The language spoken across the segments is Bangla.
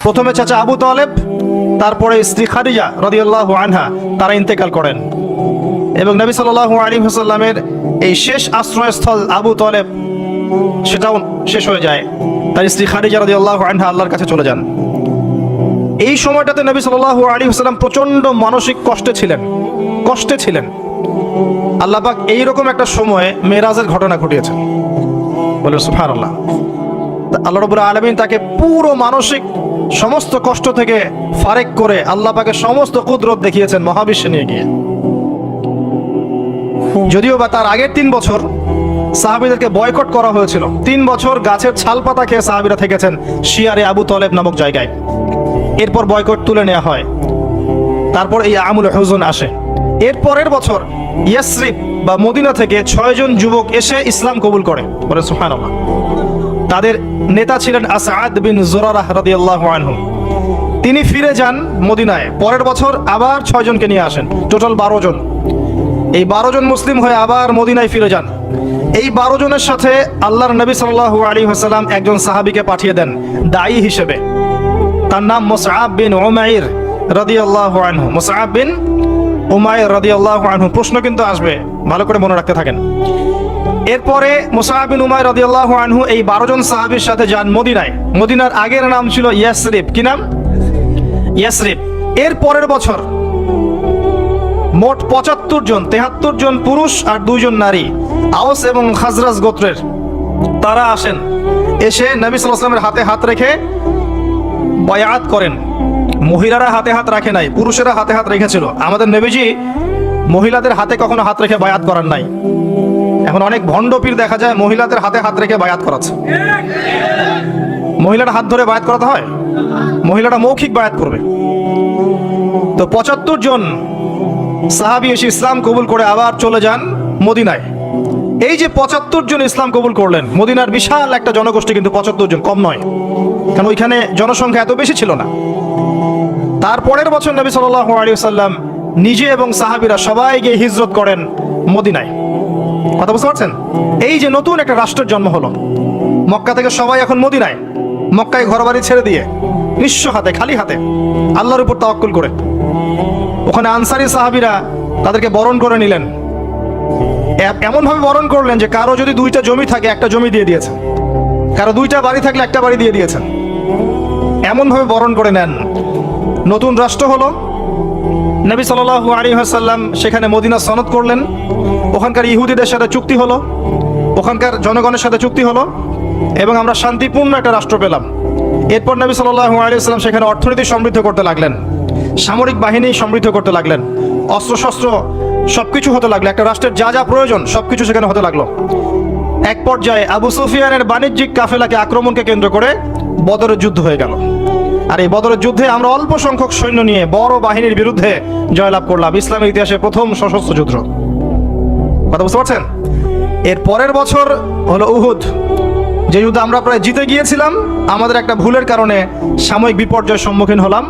প্রথমে চাচা আবু তালেব, তারপরে স্ত্রী খাদিজা রাদিয়াল্লাহু আনহা তারা ইন্তেকাল করেন। এবং নবী সাল্লাল্লাহু আলাইহি ওয়াসাল্লামের এই শেষ আশ্রয়স্থল আবু তালেব সেটাও শেষ হয়ে যায়। তার স্ত্রী খাদিজা রাদিয়াল্লাহু আনহা আল্লাহর কাছে চলে যান। এই সময়টাতে নবী সাল্লাল্লাহু আলাইহি ওয়াসাল্লাম প্রচন্ড মানসিক কষ্টে ছিলেন। আল্লাহ পাক এইরকম একটা সময়ে মেরাজের ঘটনা ঘটিয়েছেন, বলে সুবহানাল্লাহ। আল্লাহ রাব্বুল আলামিন তাকে পুরো মানসিক সমস্ত কষ্ট থেকে ফারেক করে আল্লাহ পাকের সমস্ত কুদরত দেখিয়েছেন মহাবিশ্বে নিয়ে গিয়ে। যদিও বা তার আগের 3 বছর সাহাবীদেরকে বয়কট করা হয়েছিল। 3 বছর গাছের ছাল পাতা খেয়ে সাহাবীরা থেকেছেন শিয়ারে আবু তালেব নামক জায়গায়। এরপর বয়কট তুলে নেওয়া হয়। তারপর এই আমুল হুজুন আসে। এর পরের বছর ইয়াসরিব বা মদিনা থেকে 6 জন যুবক এসে ইসলাম কবুল করে, বলে সুবহানাল্লাহ। তাদের নেতা ছিলেন আসআদ বিন জুরারাহ রাদিয়াল্লাহু আনহু। তিনি ফিরে যান মদিনায়। পরের বছর আবার 6 জনকে নিয়ে আসেন, টোটাল 12 জন। এই 12 জন মুসলিম হয়ে আবার মদিনায় ফিরে যান। এই 12 জনের সাথে আল্লাহর নবী সাল্লাল্লাহু আলাইহি ওয়াসাল্লাম একজন সাহাবীকে পাঠিয়ে দেন দায়ী হিসেবে। তার নাম মুসআব বিন উমাইর রাদিয়াল্লাহু আনহু। মুসআব বিন উমাইর রাদিয়াল্লাহু আনহু। প্রশ্ন কিন্তু আসবে, ভালো করে মনে রাখতে থাকেন। এরপরে মুসআব বিন উমাইর রাদিয়াল্লাহু আনহু এই 12 জন সাহাবীর সাথে যান মদিনায়। মদিনার আগের নাম ছিল ইয়াসরিব। কি নাম? ইয়াসরিব। এর পরের বছর মোট 75 জন, 73 জন পুরুষ আর 2 জন নারী, আওস এবং খাজরাজ গোত্রের, তারা আসেন। এসে নবী সাল্লাল্লাহু আলাইহি ওয়াসাল্লামের হাতে হাত রেখে বায়াত করেন। মহিলারা হাতে হাত রাখে নাই, পুরুষেরা হাতে হাত রেখেছিল। আমাদের নবীজি মহিলাদের হাতে কখনো হাত রেখে বায়াত করার নাই। এখন অনেক ভণ্ড পীর দেখা যায় মহিলাদের হাতে হাত রেখে বায়াত করাচ্ছে। মহিলারা হাত ধরে বায়াত করাতে হয়? মহিলারা মৌখিক বায়াত করবে। তো 75 জন সাহাবী এসে ইসলাম কবুল করে আবার চলে যান মদিনায়। এই যে 75 জন ইসলাম কবুল করলেন, মদিনার বিশাল একটা জনগোষ্ঠী, কিন্তু 75 জন কম নয়, কারণ ওইখানে জনসংখ্যা এত বেশি ছিল না। তারপরের বছর নবী সাল্লাল্লাহু আলাইহি ওয়াসাল্লাম নিজে এবং সাহাবীরা সবাই গিয়ে হিজরত করেন মদিনায়। কথা বুঝতে পারছেন? এই যে নতুন একটা রাষ্ট্রের জন্ম হলো। মক্কা থেকে সবাই এখন মদিনায়, মক্কায় ঘরবাড়ি ছেড়ে দিয়ে নিঃস্ব হাতে, খালি হাতে, আল্লাহর উপর তাওয়াক্কুল করে। ওখানে আনসারী সাহাবীরা তাদেরকে বরণ করে নিলেন। এমনভাবে বরণ করলেন যে কারো যদি 2টা জমি থাকে, একটা জমি দিয়ে দিয়েছেন। কারো 2টা বাড়ি থাকলে একটা বাড়ি দিয়ে দিয়েছেন। এমনভাবে বরণ করে নেন। নতুন রাষ্ট্র হলো। নবী সাল্লাল্লাহু আলাইহি ওয়াসাল্লাম সেখানে মদিনা সনদ করলেন। ওখানকার ইহুদিদের সাথে চুক্তি হলো, ওখানকার জনগণের সাথে চুক্তি হলো, এবং আমরা শান্তিপূর্ণ একটা রাষ্ট্র পেলাম। এরপর নবী সাল্লাল্লাহু আলাইহি ওয়াসাল্লাম সেখানে অর্থনীতি সমৃদ্ধ করতে লাগলেন, সামরিক বাহিনী সমৃদ্ধ করতে লাগলেন, অস্ত্রশস্ত্র সবকিছু হতে লাগলো। একটা রাষ্ট্রের যা যা প্রয়োজন সবকিছু সেখানে হতে লাগলো। এক পর্যায়ে আবু সুফিয়ানের বাণিজ্যিক কাফেলাকে আক্রমণকে কেন্দ্র করে বদরের যুদ্ধ হয়ে গেল। আর এই বদরের যুদ্ধে আমরা অল্প সংখ্যক সৈন্য নিয়ে বড় বাহিনীর বিরুদ্ধে জয়লাভ করলাম। ইসলামের ইতিহাসে প্রথম সশস্ত্র যুদ্ধ। কথা বুঝতে পারছেন? এর পরের বছর হলো উহুদ, যে যুদ্ধে আমরা প্রায় জিতে গিয়েছিলাম। আমাদের একটা ভুলের কারণে সাময়িক বিপর্যয়ের সম্মুখীন হলাম।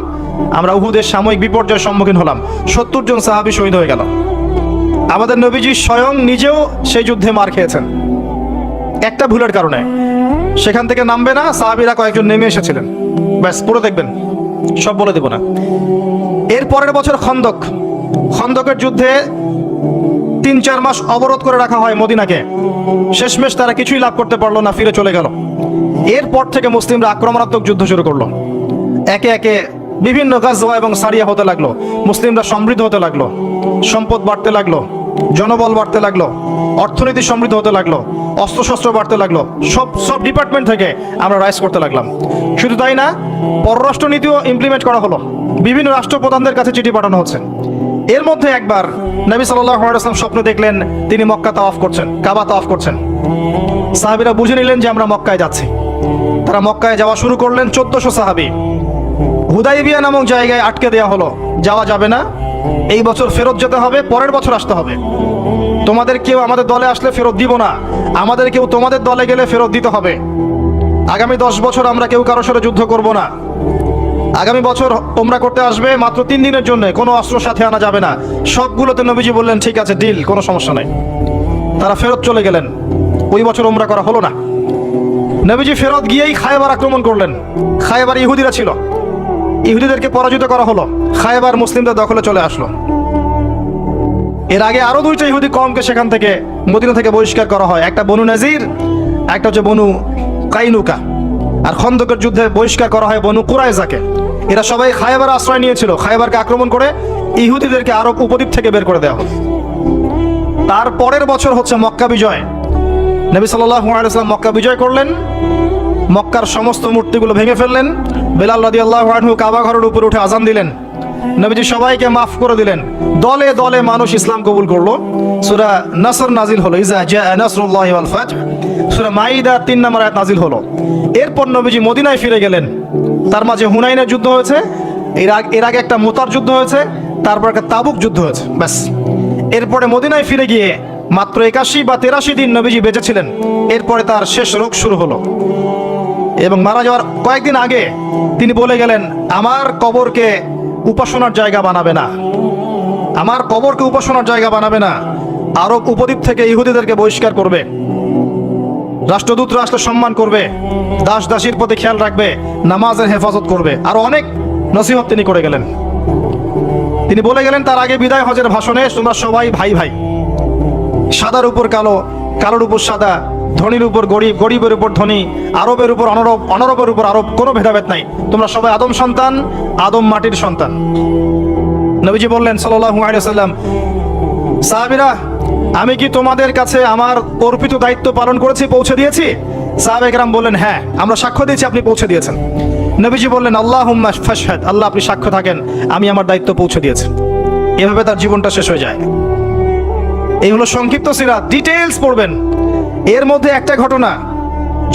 আমরা উহুদের সাময়িক বিপর্যয়ের সম্মুখীন হলাম। 70 জন সাহাবী শহীদ হয়ে গেল। আমাদের নবীজি স্বয়ং নিজেও সেই যুদ্ধে মার খেয়েছেন একটা ভুলের কারণে। সেখান থেকে নামবে না, সাহাবীরা কয়েকজন নেমে এসেছিলেন। ব্যাস, পুরো দেখবেন, সব বলে দেব না। এর পরের বছর খন্দকের যুদ্ধে 3-4 মাস অবরোধ করে রাখা হয় মদিনাকে। শেষমেশ তারা কিছুই লাভ করতে পারলো না, ফিরে চলে গেল। এরপর থেকে মুসলিমরা আক্রমণাত্মক যুদ্ধ শুরু করলো। একে একে বিভিন্ন গাজওয়া এবং সারিয়া হতে লাগলো। মুসলিমরা সমৃদ্ধ হতে লাগলো, সম্পদ বাড়তে লাগলো, জনবল বাড়তে লাগলো, অর্থনীতি সমৃদ্ধ হতে লাগলো, অস্ত্রশস্ত্র বাড়তে লাগলো। সব ডিপার্টমেন্ট থেকে আমরা রাইজ করতে লাগলাম। শুধু তাই না, পররাষ্ট্র নীতিও ইমপ্লিমেন্ট করা হলো। বিভিন্ন রাষ্ট্রপ্রধানদের কাছে চিঠি পাঠানো হচ্ছে। এর মধ্যে একবার নবী সাল্লাল্লাহু আলাইহি ওয়াসাল্লাম স্বপ্নে দেখলেন তিনি মক্কা তাওয়াফ করছেন, কাবা তাওয়াফ করছেন। সাহাবীরা বুঝে নিলেন যে আমরা মক্কায় যাচ্ছি। তারা মক্কায় যাওয়া শুরু করলেন। 1400 সাহাবী। হুদাইবিয়া নামক জায়গায় আটকে দেওয়া হলো, যাওয়া যাবে না, এই বছর ফেরত যেতে হবে, পরের বছর আসতে হবে। তোমাদের কেউ আমাদের দলে আসলে ফেরত দিব না, আমাদের কেউ তোমাদের দলে গেলে ফেরত দিতে হবে। আগামী 10 বছর আমরা কেউ কারোর সাথে যুদ্ধ করব না। আগামী বছর উমরা করতে আসবে মাত্র 3 দিনের জন্য, কোনো অস্ত্র সাথে আনা যাবে না। সবগুলোতে নবীজি বললেন ঠিক আছে, ডিল, কোনো সমস্যা নাই। তারা ফেরত চলে গেলেন। ওই বছর উমরা করা হলো না। নবীজি ফেরত গিয়েই খায়বার আক্রমণ করলেন। খায়বার ইহুদিরা ছিল, ইহুদিদেরকে পরাজিত করা হলো, খায়বার মুসলিমদের দখলে চলে আসলো। এর আগে আরো 2টা ইহুদি কওমকে সেখান থেকে মদিনা থেকে বহিষ্কার করা হয়, একটা বনু নাজির, একটা হচ্ছে বনু কাইনুকা। আর খন্দকের যুদ্ধে বহিষ্কার করা হয় বনু কুরাইজাকে। এরা সবাই খায়বার আশ্রয় নিয়েছিল। খায়বারকে আক্রমণ করে ইহুদিদেরকে আরব উপদ্বীপ থেকে বের করে দেওয়া হলো। তার পরের বছর হচ্ছে মক্কা বিজয়। নবী সাল্লাল্লাহু আলাইহি ওয়াসাল্লাম মক্কা বিজয় করলেন, মক্কার সমস্ত মূর্তিগুলো ভেঙে ফেললেন। বেলাল রাদিয়াল্লাহু আনহু কাবা ঘরের উপরে উঠে আজান দিলেন। নবীজি সবাইকে মাফ করে দিলেন। দলে দলে মানুষ ইসলাম কবুল করলো। সূরা নাসর নাজিল হলো, ইজা জাআ নাসরুল্লাহি ওয়াল ফাতহ। সূরা মাইদা 3 নম্বর আয়াত নাজিল হলো। এরপর নবীজি মদিনায় ফিরে গেলেন। তার মাঝে হুনাইনের যুদ্ধ হয়েছে, এর আগে একটা মুতার যুদ্ধ হয়েছে, তারপর একটা তাবুক যুদ্ধ হয়েছে, ব্যাস। এরপরে মদিনায় ফিরে গিয়ে মাত্র 81 বা 83 দিন নবীজি বেঁচে ছিলেন। এরপরে তার শেষ রোগ শুরু হলো এবং মারা যাওয়ার কয়েকদিন আগে তিনি বলে গেলেন, আমার কবরকে উপাসনার জায়গা বানাবে না, আমার কবরকে উপাসনার জায়গা বানাবে না। আরব উপদ্বীপ থেকে ইহুদিদেরকে বহিষ্কার করবে, রাষ্ট্রদূতরা আসলে সম্মান করবে, দাস দাসীর প্রতি খেয়াল রাখবে, নামাজের হেফাজত করবে। আরো অনেক নসিহত তিনি করে গেলেন। তিনি বলে গেলেন তার আগে বিদায় হজের ভাষণে, তোমরা সবাই ভাই ভাই, সাদার উপর কালো, কালোর উপর সাদা, ধনীর উপর গরিব, গরিবের উপর ধনী, আরবের উপর অনরব, অনরবের উপর আরব, কোনো ভেদাভেদ নাই। তোমরা সবাই আদম সন্তান, আদম মাটির সন্তান। নবীজি বললেন সাল্লাল্লাহু আলাইহি ওয়াসাল্লাম, সাহাবীরা, আমি কি তোমাদের কাছে আমার অর্পিত দায়িত্ব পালন করেছি, পৌঁছে দিয়েছি? সাহাবায়ে কেরাম বললেন, হ্যাঁ, আমরা সাক্ষ্য দিয়েছি আপনি পৌঁছে দিয়েছেন। নবীজি বললেন, আল্লাহুম্মা ফাশহাদ, আল্লাহ আপনি সাক্ষ্য থাকেন আমি আমার দায়িত্ব পৌঁছে দিয়েছি। এভাবে তার জীবনটা শেষ হয়ে যায়। এই হলো সংক্ষিপ্ত সিরাত, ডিটেইলস পড়বেন। এর মধ্যে একটা ঘটনা,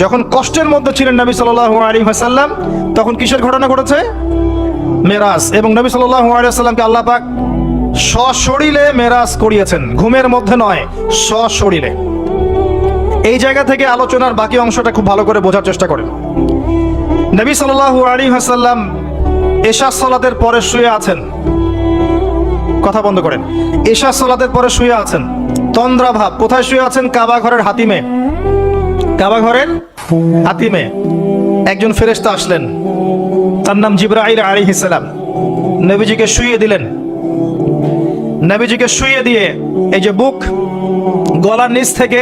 যখন কষ্টের মধ্যে ছিলেন নবী সাল্লাল্লাহু আলাইহি ওয়াসাল্লাম, তখন কিসের ঘটনা ঘটেছে? মেরাজ। এবং নবী সাল্লাল্লাহু আলাইহি ওয়াসাল্লামকে আল্লাহ পাক সশরীরে মেরাজ করিয়েছেন, ঘুমের মধ্যে নয়, সশরীরে। এই জায়গা থেকে আলোচনার বাকি অংশটা খুব ভালো করে বোঝার চেষ্টা করেন। নবী সাল্লাল্লাহু আলাইহি ওয়াসাল্লাম এশা সালাতের পরে শুয়ে আছেন, কথা বন্ধ করেন, এশা সালাতের পরে শুয়ে আছেন, তন্দ্রা ভাব। কোথায় শুয়ে আছেন? কাবা ঘরের হাতিমে। কাবা ঘরের হাতিমে একজন ফেরেশতা আসলেন, তার নাম জিবরাইল আলাইহিস সালাম। নবীজিকে শুইয়ে দিলেন। নবীজিকে শুইয়ে দিয়ে এই যে বুক, গলার নিচ থেকে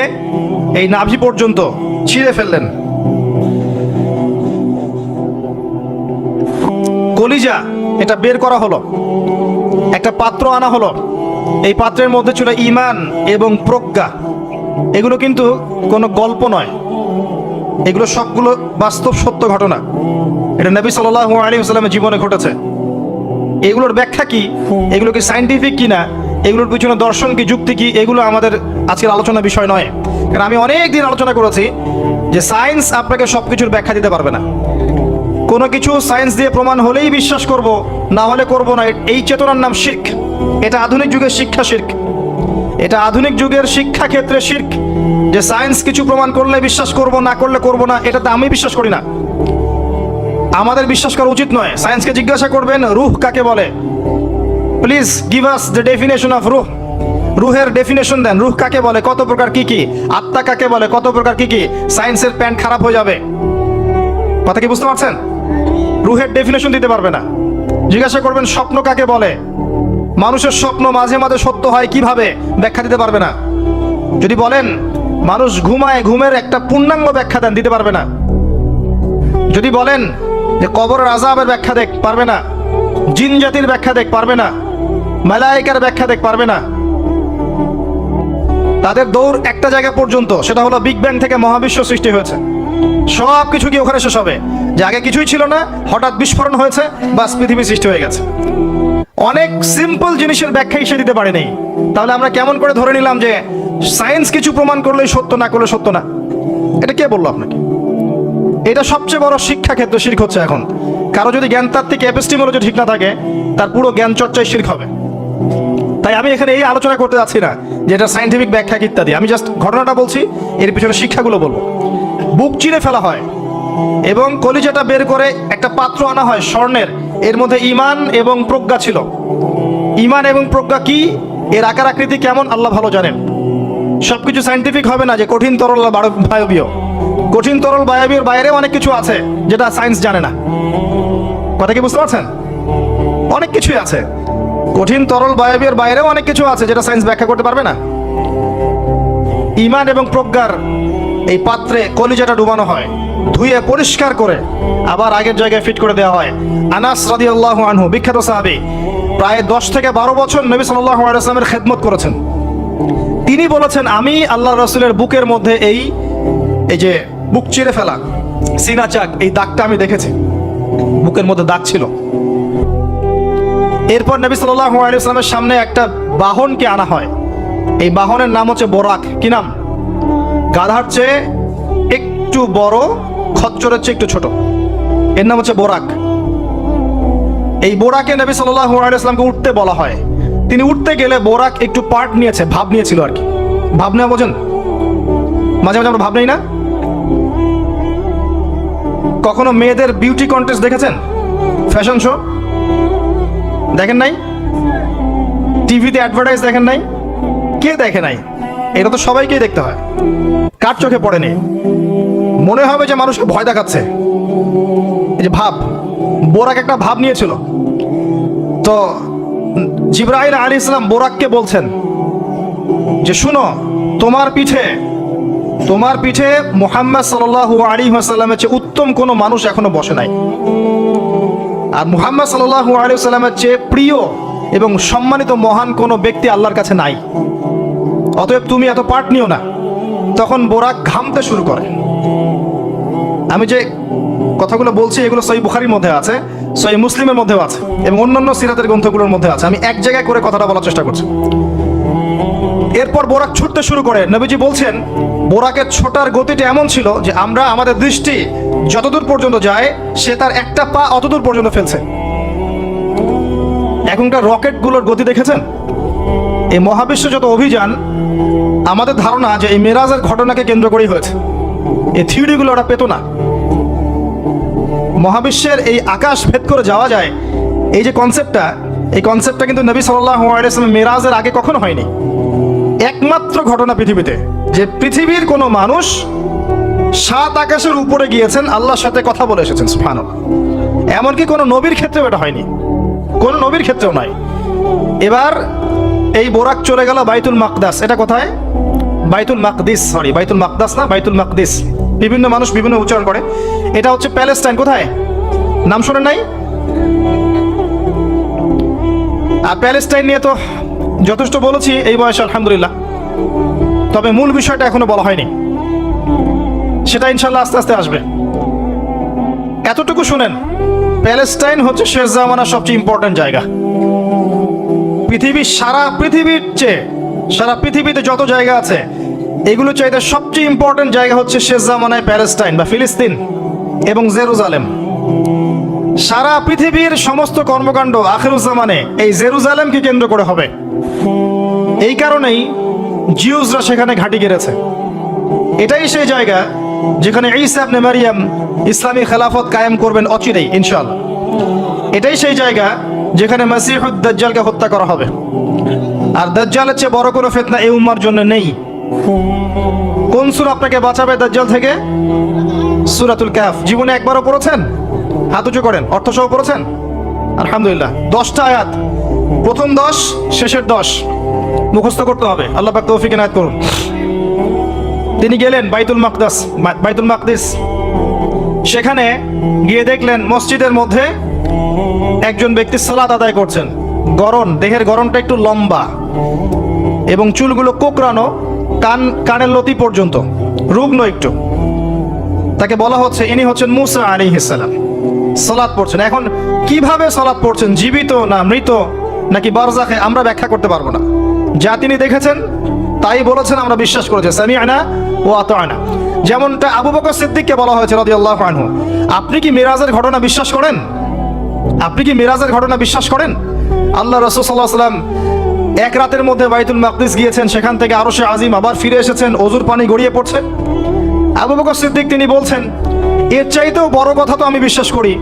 এই নাভি পর্যন্ত ছিঁড়ে ফেললেন। কলিজা এটা বের করা হলো, একটা পাত্র আনা হলো। এই পাত্রের মধ্যে ছিল ঈমান এবং প্রজ্ঞা। এগুলো কিন্তু কোনো গল্প নয়, এগুলো সবগুলো বাস্তব সত্য ঘটনা। এটা নবী সাল্লাল্লাহু আলাইহি ওয়াসাল্লামের জীবনে ঘটেছে। এগুলোর ব্যাখ্যা কি, এগুলো কি সায়েন্টিফিক কিনা, এগুলোর পিছনে দর্শন কি, যুক্তি কি, এগুলো আমাদের আজকের আলোচনার বিষয় নয়। কারণ আমি অনেক দিন আলোচনা করেছি যে সায়েন্স আপনাকে সবকিছুর ব্যাখ্যা দিতে পারবে না। কোনো কিছু সায়েন্স দিয়ে প্রমাণ হলেই বিশ্বাস করব, না হলে করব না, এই চেতনার নাম শিরক। এটা আধুনিক যুগের শিক্ষা শিরক, এটা আধুনিক যুগের শিক্ষা ক্ষেত্রে শিরক। যে সায়েন্স কিছু প্রমাণ করলে বিশ্বাস করব, না করলে করব না, এটাতে আমি বিশ্বাস করি না, আমাদের বিশ্বাস করা উচিত নয়। সায়েন্সকে জিজ্ঞাসা করবেন রূহ কাকে বলে, please give us the definition of রূহ। রূহের ডেফিনেশন দেন, রূহ কাকে বলে, কত প্রকার কি কি, আত্মা কাকে বলে, কত প্রকার কি কি। সায়েন্সের প্যান্ট খারাপ হয়ে যাবে। কথা কি বুঝতে পারছেন? রূহের ডেফিনেশন দিতে পারবে না। জিজ্ঞাসা করবেন স্বপ্ন কাকে বলে, মানুষের স্বপ্ন মাঝে মাঝে সত্য হয় কিভাবে, ব্যাখ্যা দিতে পারবে না। যদি বলেন মানুষ ঘুমায়, ঘুমের একটা পূর্ণাঙ্গ ব্যাখ্যা দেন, দিতে পারবে না। যদি বলেন যে কবরের আযাবের ব্যাখ্যা দেখ, পারবে না। জিন জাতির ব্যাখ্যা দেখ, পারবে না। মালায়েকার ব্যাখ্যা দেখ, পারবে না। তাদের দৌড় একটা জায়গা পর্যন্ত, সেটা হলো বিগ ব্যাং থেকে মহাবিশ্ব সৃষ্টি হয়েছে। সব কিছু কি ওখানে শেষ হবে? যে আগে কিছুই ছিল না, হঠাৎ বিস্ফোরণ হয়েছে, বাস পৃথিবী সৃষ্টি হয়ে গেছে। অনেক সিম্পল জিনিসের ব্যাখ্যাই সে দিতে পারেনি। তাহলে আমরা কেমন করে ধরে নিলাম যে সায়েন্স কিছু প্রমাণ করলেই সত্য, না করলে সত্য না? এটা কে বললো আপনাকে? এটা সবচেয়ে বড় শিক্ষা ক্ষেত্র শিরক হচ্ছে এখন। কারো যদি জ্ঞানতাত্ত্বিক এপিস্টিমোলজি ঠিক না থাকে, তার পুরো জ্ঞান চর্চায় শিরক হবে। তাই আমি এখানে এই আলোচনা করতে যাচ্ছি না যে এটা সায়েন্টিফিক ব্যাখ্যা ইত্যাদি, আমি জাস্ট ঘটনাটা বলছি, এর পিছনে শিক্ষাগুলো বলবো। বুক চিরে ফেলা হয় এবং কলিজাটা বের করে একটা পাত্র আনা হয় স্বর্ণের, এর মধ্যে ঈমান এবং প্রজ্ঞা ছিল। ঈমান এবং প্রজ্ঞা কি, এর আকার আকৃতি কেমন, আল্লাহ ভালো জানেন। সবকিছু সায়েন্টিফিক হবে না যে কঠিন তরল বায়বীয়। কঠিন তরল বায়বীয় বাইরে অনেক কিছু আছে যেটা সায়েন্স জানে না। কথা কি বুঝতে পারছেন? অনেক কিছুই আছে, কঠিন তরল বায়বীয়ের বাইরেও অনেক কিছু আছে যেটা সায়েন্স ব্যাখ্যা করতে পারবে না। ঈমান এবং প্রজ্ঞার এই পাত্রে কলিজাটা ডুবানো হয়, ধুয়ে পরিষ্কার করে আবার আগের জায়গায় ফিট করে দেওয়া হয়। আনাস রাদিয়াল্লাহু আনহু, বিখ্যাত সাহাবী, প্রায় 10 থেকে 12 বছর নবী সাল্লাল্লাহু আলাইহি ওয়াসাল্লামের খেদমত করেছেন। তিনি বলেছেন, আমি আল্লাহ রাসূলের বুকের মধ্যে এই যে বুক চিরে ফেলা, সিনা চাক, এই দাগটা আমি দেখেছি, বুকের মধ্যে দাগ ছিল। এরপর নবী সাল্লাল্লাহু আলাইহি ওয়াসাল্লামের সামনে একটা বাহনকে আনা হয়। এই বাহনের নাম হচ্ছে বোরাক। কি নাম? গাধার চেয়ে একটু বড়, খচ্চরের চেয়ে একটু ছোট, এর নাম হচ্ছে বোরাক। এই বোরাকে নবী সাল্লাল্লাহু আলাইহি ওয়াসাল্লামকে উঠতে বলা হয়। তিনি উঠতে গেলে বোরাক একটু পার্ট নিয়েছে, ভাব নিয়েছিল আর কি। ভাব নেওয়া বোঝেন? মাঝে মাঝে আমরা ভাব নেই না? কখনো মেয়েদের বিউটি কন্টেস্ট দেখেছেন? ফ্যাশন শো দেখেন নাই? টিভিতে অ্যাডভার্টাইজ দেখেন নাই? কে দেখে নাই? এটা তো সবাইকেই দেখতে হয়। কার চোখে পড়েনি? মনে হবে যে মানুষকে ভয় দেখাচ্ছে। এই যে ভাব, বোরাক একটা ভাব নিয়েছিল। তো জিবরাইল আলাইহিস সালাম বোরাককে বলছেন যে শুনো, তোমার পিঠে মুহাম্মদ সাল্লাল্লাহু আলাইহি ওয়াসাল্লামের চেয়ে উত্তম কোনো মানুষ এখনো বসে নাই, আর মুহাম্মদ সাল্লাল্লাহু আলাইহি ওয়াসাল্লামের চেয়ে প্রিয় এবং সম্মানিত মহান কোনো ব্যক্তি আল্লাহর কাছে নাই, অতএব তুমি এত পার্ট নিও না। তখন বোরাক ঘামতে শুরু করে। আমি যে কথাগুলো বলছি এগুলো সহিহ বুখারীর মধ্যে আছে, সহিহ মুসলিমের মধ্যেও আছে এবং অন্যান্য সিরাতের গ্রন্থগুলোর মধ্যে আছে। আমি এক জায়গায় করে কথাটা বলার চেষ্টা করছি। এরপর বোরাক ছুটতে শুরু করে। নবীজি বলছেন, বোরাকের ছোটার গতিটা এমন ছিল যে আমরা আমাদের দৃষ্টি যতদূর পর্যন্ত যায়, সে তার একটা পা অতদূর পর্যন্ত ফেলছে। এখনকার রকেটগুলোর গতি দেখেছেন? এই মহাবিশ্ব যত অভিযান, আমাদের ধারণা যে এই মেরাজের ঘটনাকে কেন্দ্র করেই হয়েছে। এই থিওরিগুলো ওরা পেত না। মহাবিশ্বের এই আকাশ ভেদ করে যাওয়া যায়, এই যে কনসেপ্টটা কিন্তু নবী সাল্লাল্লাহু আলাইহি ওয়াসাল্লাম মেরাজের আগে কখনো হয়নি। একমাত্র ঘটনা পৃথিবীতে যে পৃথিবীর কোনো মানুষ 7 আকাশের উপরে গিয়েছেন, আল্লাহর সাথে কথা বলে এসেছেন। সুবহানাল্লাহ। এমনকি কোনো নবীর ক্ষেত্রেও এটা হয়নি, কোনো নবীর ক্ষেত্রেও নয়। এবার এই বোরাক চলে গেল বাইতুল মাকদাস। এটা কোথায়? বাইতুল মাকদিস, সরি বাইতুল মাকদাস না, বাইতুল মাকদিস। বিভিন্ন মানুষ বিভিন্ন উচ্চারণ করে। এটা হচ্ছে প্যালেস্টাইন। কোথায়? নাম শোনেন নাই? আর প্যালেস্টাইন নিয়ে তো যথেষ্ট বলেছি এই বয়সে, আলহামদুলিল্লাহ। তবে মূল বিষয়টা এখনো বলা হয়নি, সেটা ইনশাল্লাহ আস্তে আস্তে আসবে। এতটুকু শুনেন, প্যালেস্টাইন হচ্ছে শেষ জামানার সবচেয়ে ইম্পর্টেন্ট জায়গা। সারা পৃথিবীতে যত জায়গা আছে, এগুলো চাইতে সবচেয়ে ইম্পর্টেন্ট জায়গা হচ্ছে শেষ জামানায় প্যালেস্টাইন বা ফিলিস্তিন এবং জেরুজালেম। সারা পৃথিবীর সমস্ত কর্মকাণ্ড আখিরুজ্জামানে এই জেরুজালেমকে কেন্দ্র করে হবে। এই কারণেই জিউসরা সেখানে ঘাঁটি গেড়েছে। এটাই সেই জায়গা যেখানে ঈসা ইবনে মারইয়াম ইসলামী খেলাফত কায়েম করবেন অচিরেই ইনশাআল্লাহ। এটাই সেই জায়গা যেখানে মাসিহুদ দাজ্জালকে হত্যা করা হবে। আর দাজ্জালের চেয়ে বড় কোনো ফিতনা এই উম্মার জন্য নেই। কোন সূরা আপনাকে বাঁচাবে দাজ্জাল থেকে? সূরাতুল কাহফ। জীবনে একবারও পড়েছেন? হাত উঁচু করেন। অর্থসহ পড়েছেন? আলহামদুলিল্লাহ। 10টা আয়াত, প্রথম 10, শেষের 10 মুখস্থ করতে হবে। আল্লাহ পাক তৌফিক এনায়েত করুন। তিনি গেলেন বাইতুল মাকদিস। সেখানে গিয়ে দেখলেন মসজিদের মধ্যে একজন ব্যক্তি সালাত আদায় করছেন। দেহের গড়নটা একটু লম্বা এবং চুলগুলো কোকড়ানো, কানের লতি পর্যন্ত, রুগ্ন একটু। তাকে বলা হচ্ছে ইনি হচ্ছেন মুসা আলাইহিস সালাম, সালাত পড়ছেন। এখন কিভাবে সালাত পড়ছেন, জীবিত না মৃত নাকি বারজাখে, আমরা ব্যাখ্যা করতে পারবো না। যা তিনি দেখেছেন তাই বলেছেন, আমরা বিশ্বাস করেছি। সামি'না ওয়া আতা'না। যেমনটা আবু বকর সিদ্দিককে বলা হয়েছে রাদিয়াল্লাহু আনহু, আপনি কি মিরাজের ঘটনা বিশ্বাস করেন? আল্লাহ রাসূল সাল্লাল্লাহু আলাইহি ওয়াসাল্লাম এক রাতের মধ্যে বাইতুল মাকদিস গিয়েছেন, সেখান থেকে আরশে আজিম, আবার ফিরে এসেছেন, ওযুর পানি গড়িয়ে পড়ছে। আবু বকর সিদ্দিক তিনি বলছেন, এর চাইতেও বড় কথা তো আমি বিশ্বাস করি,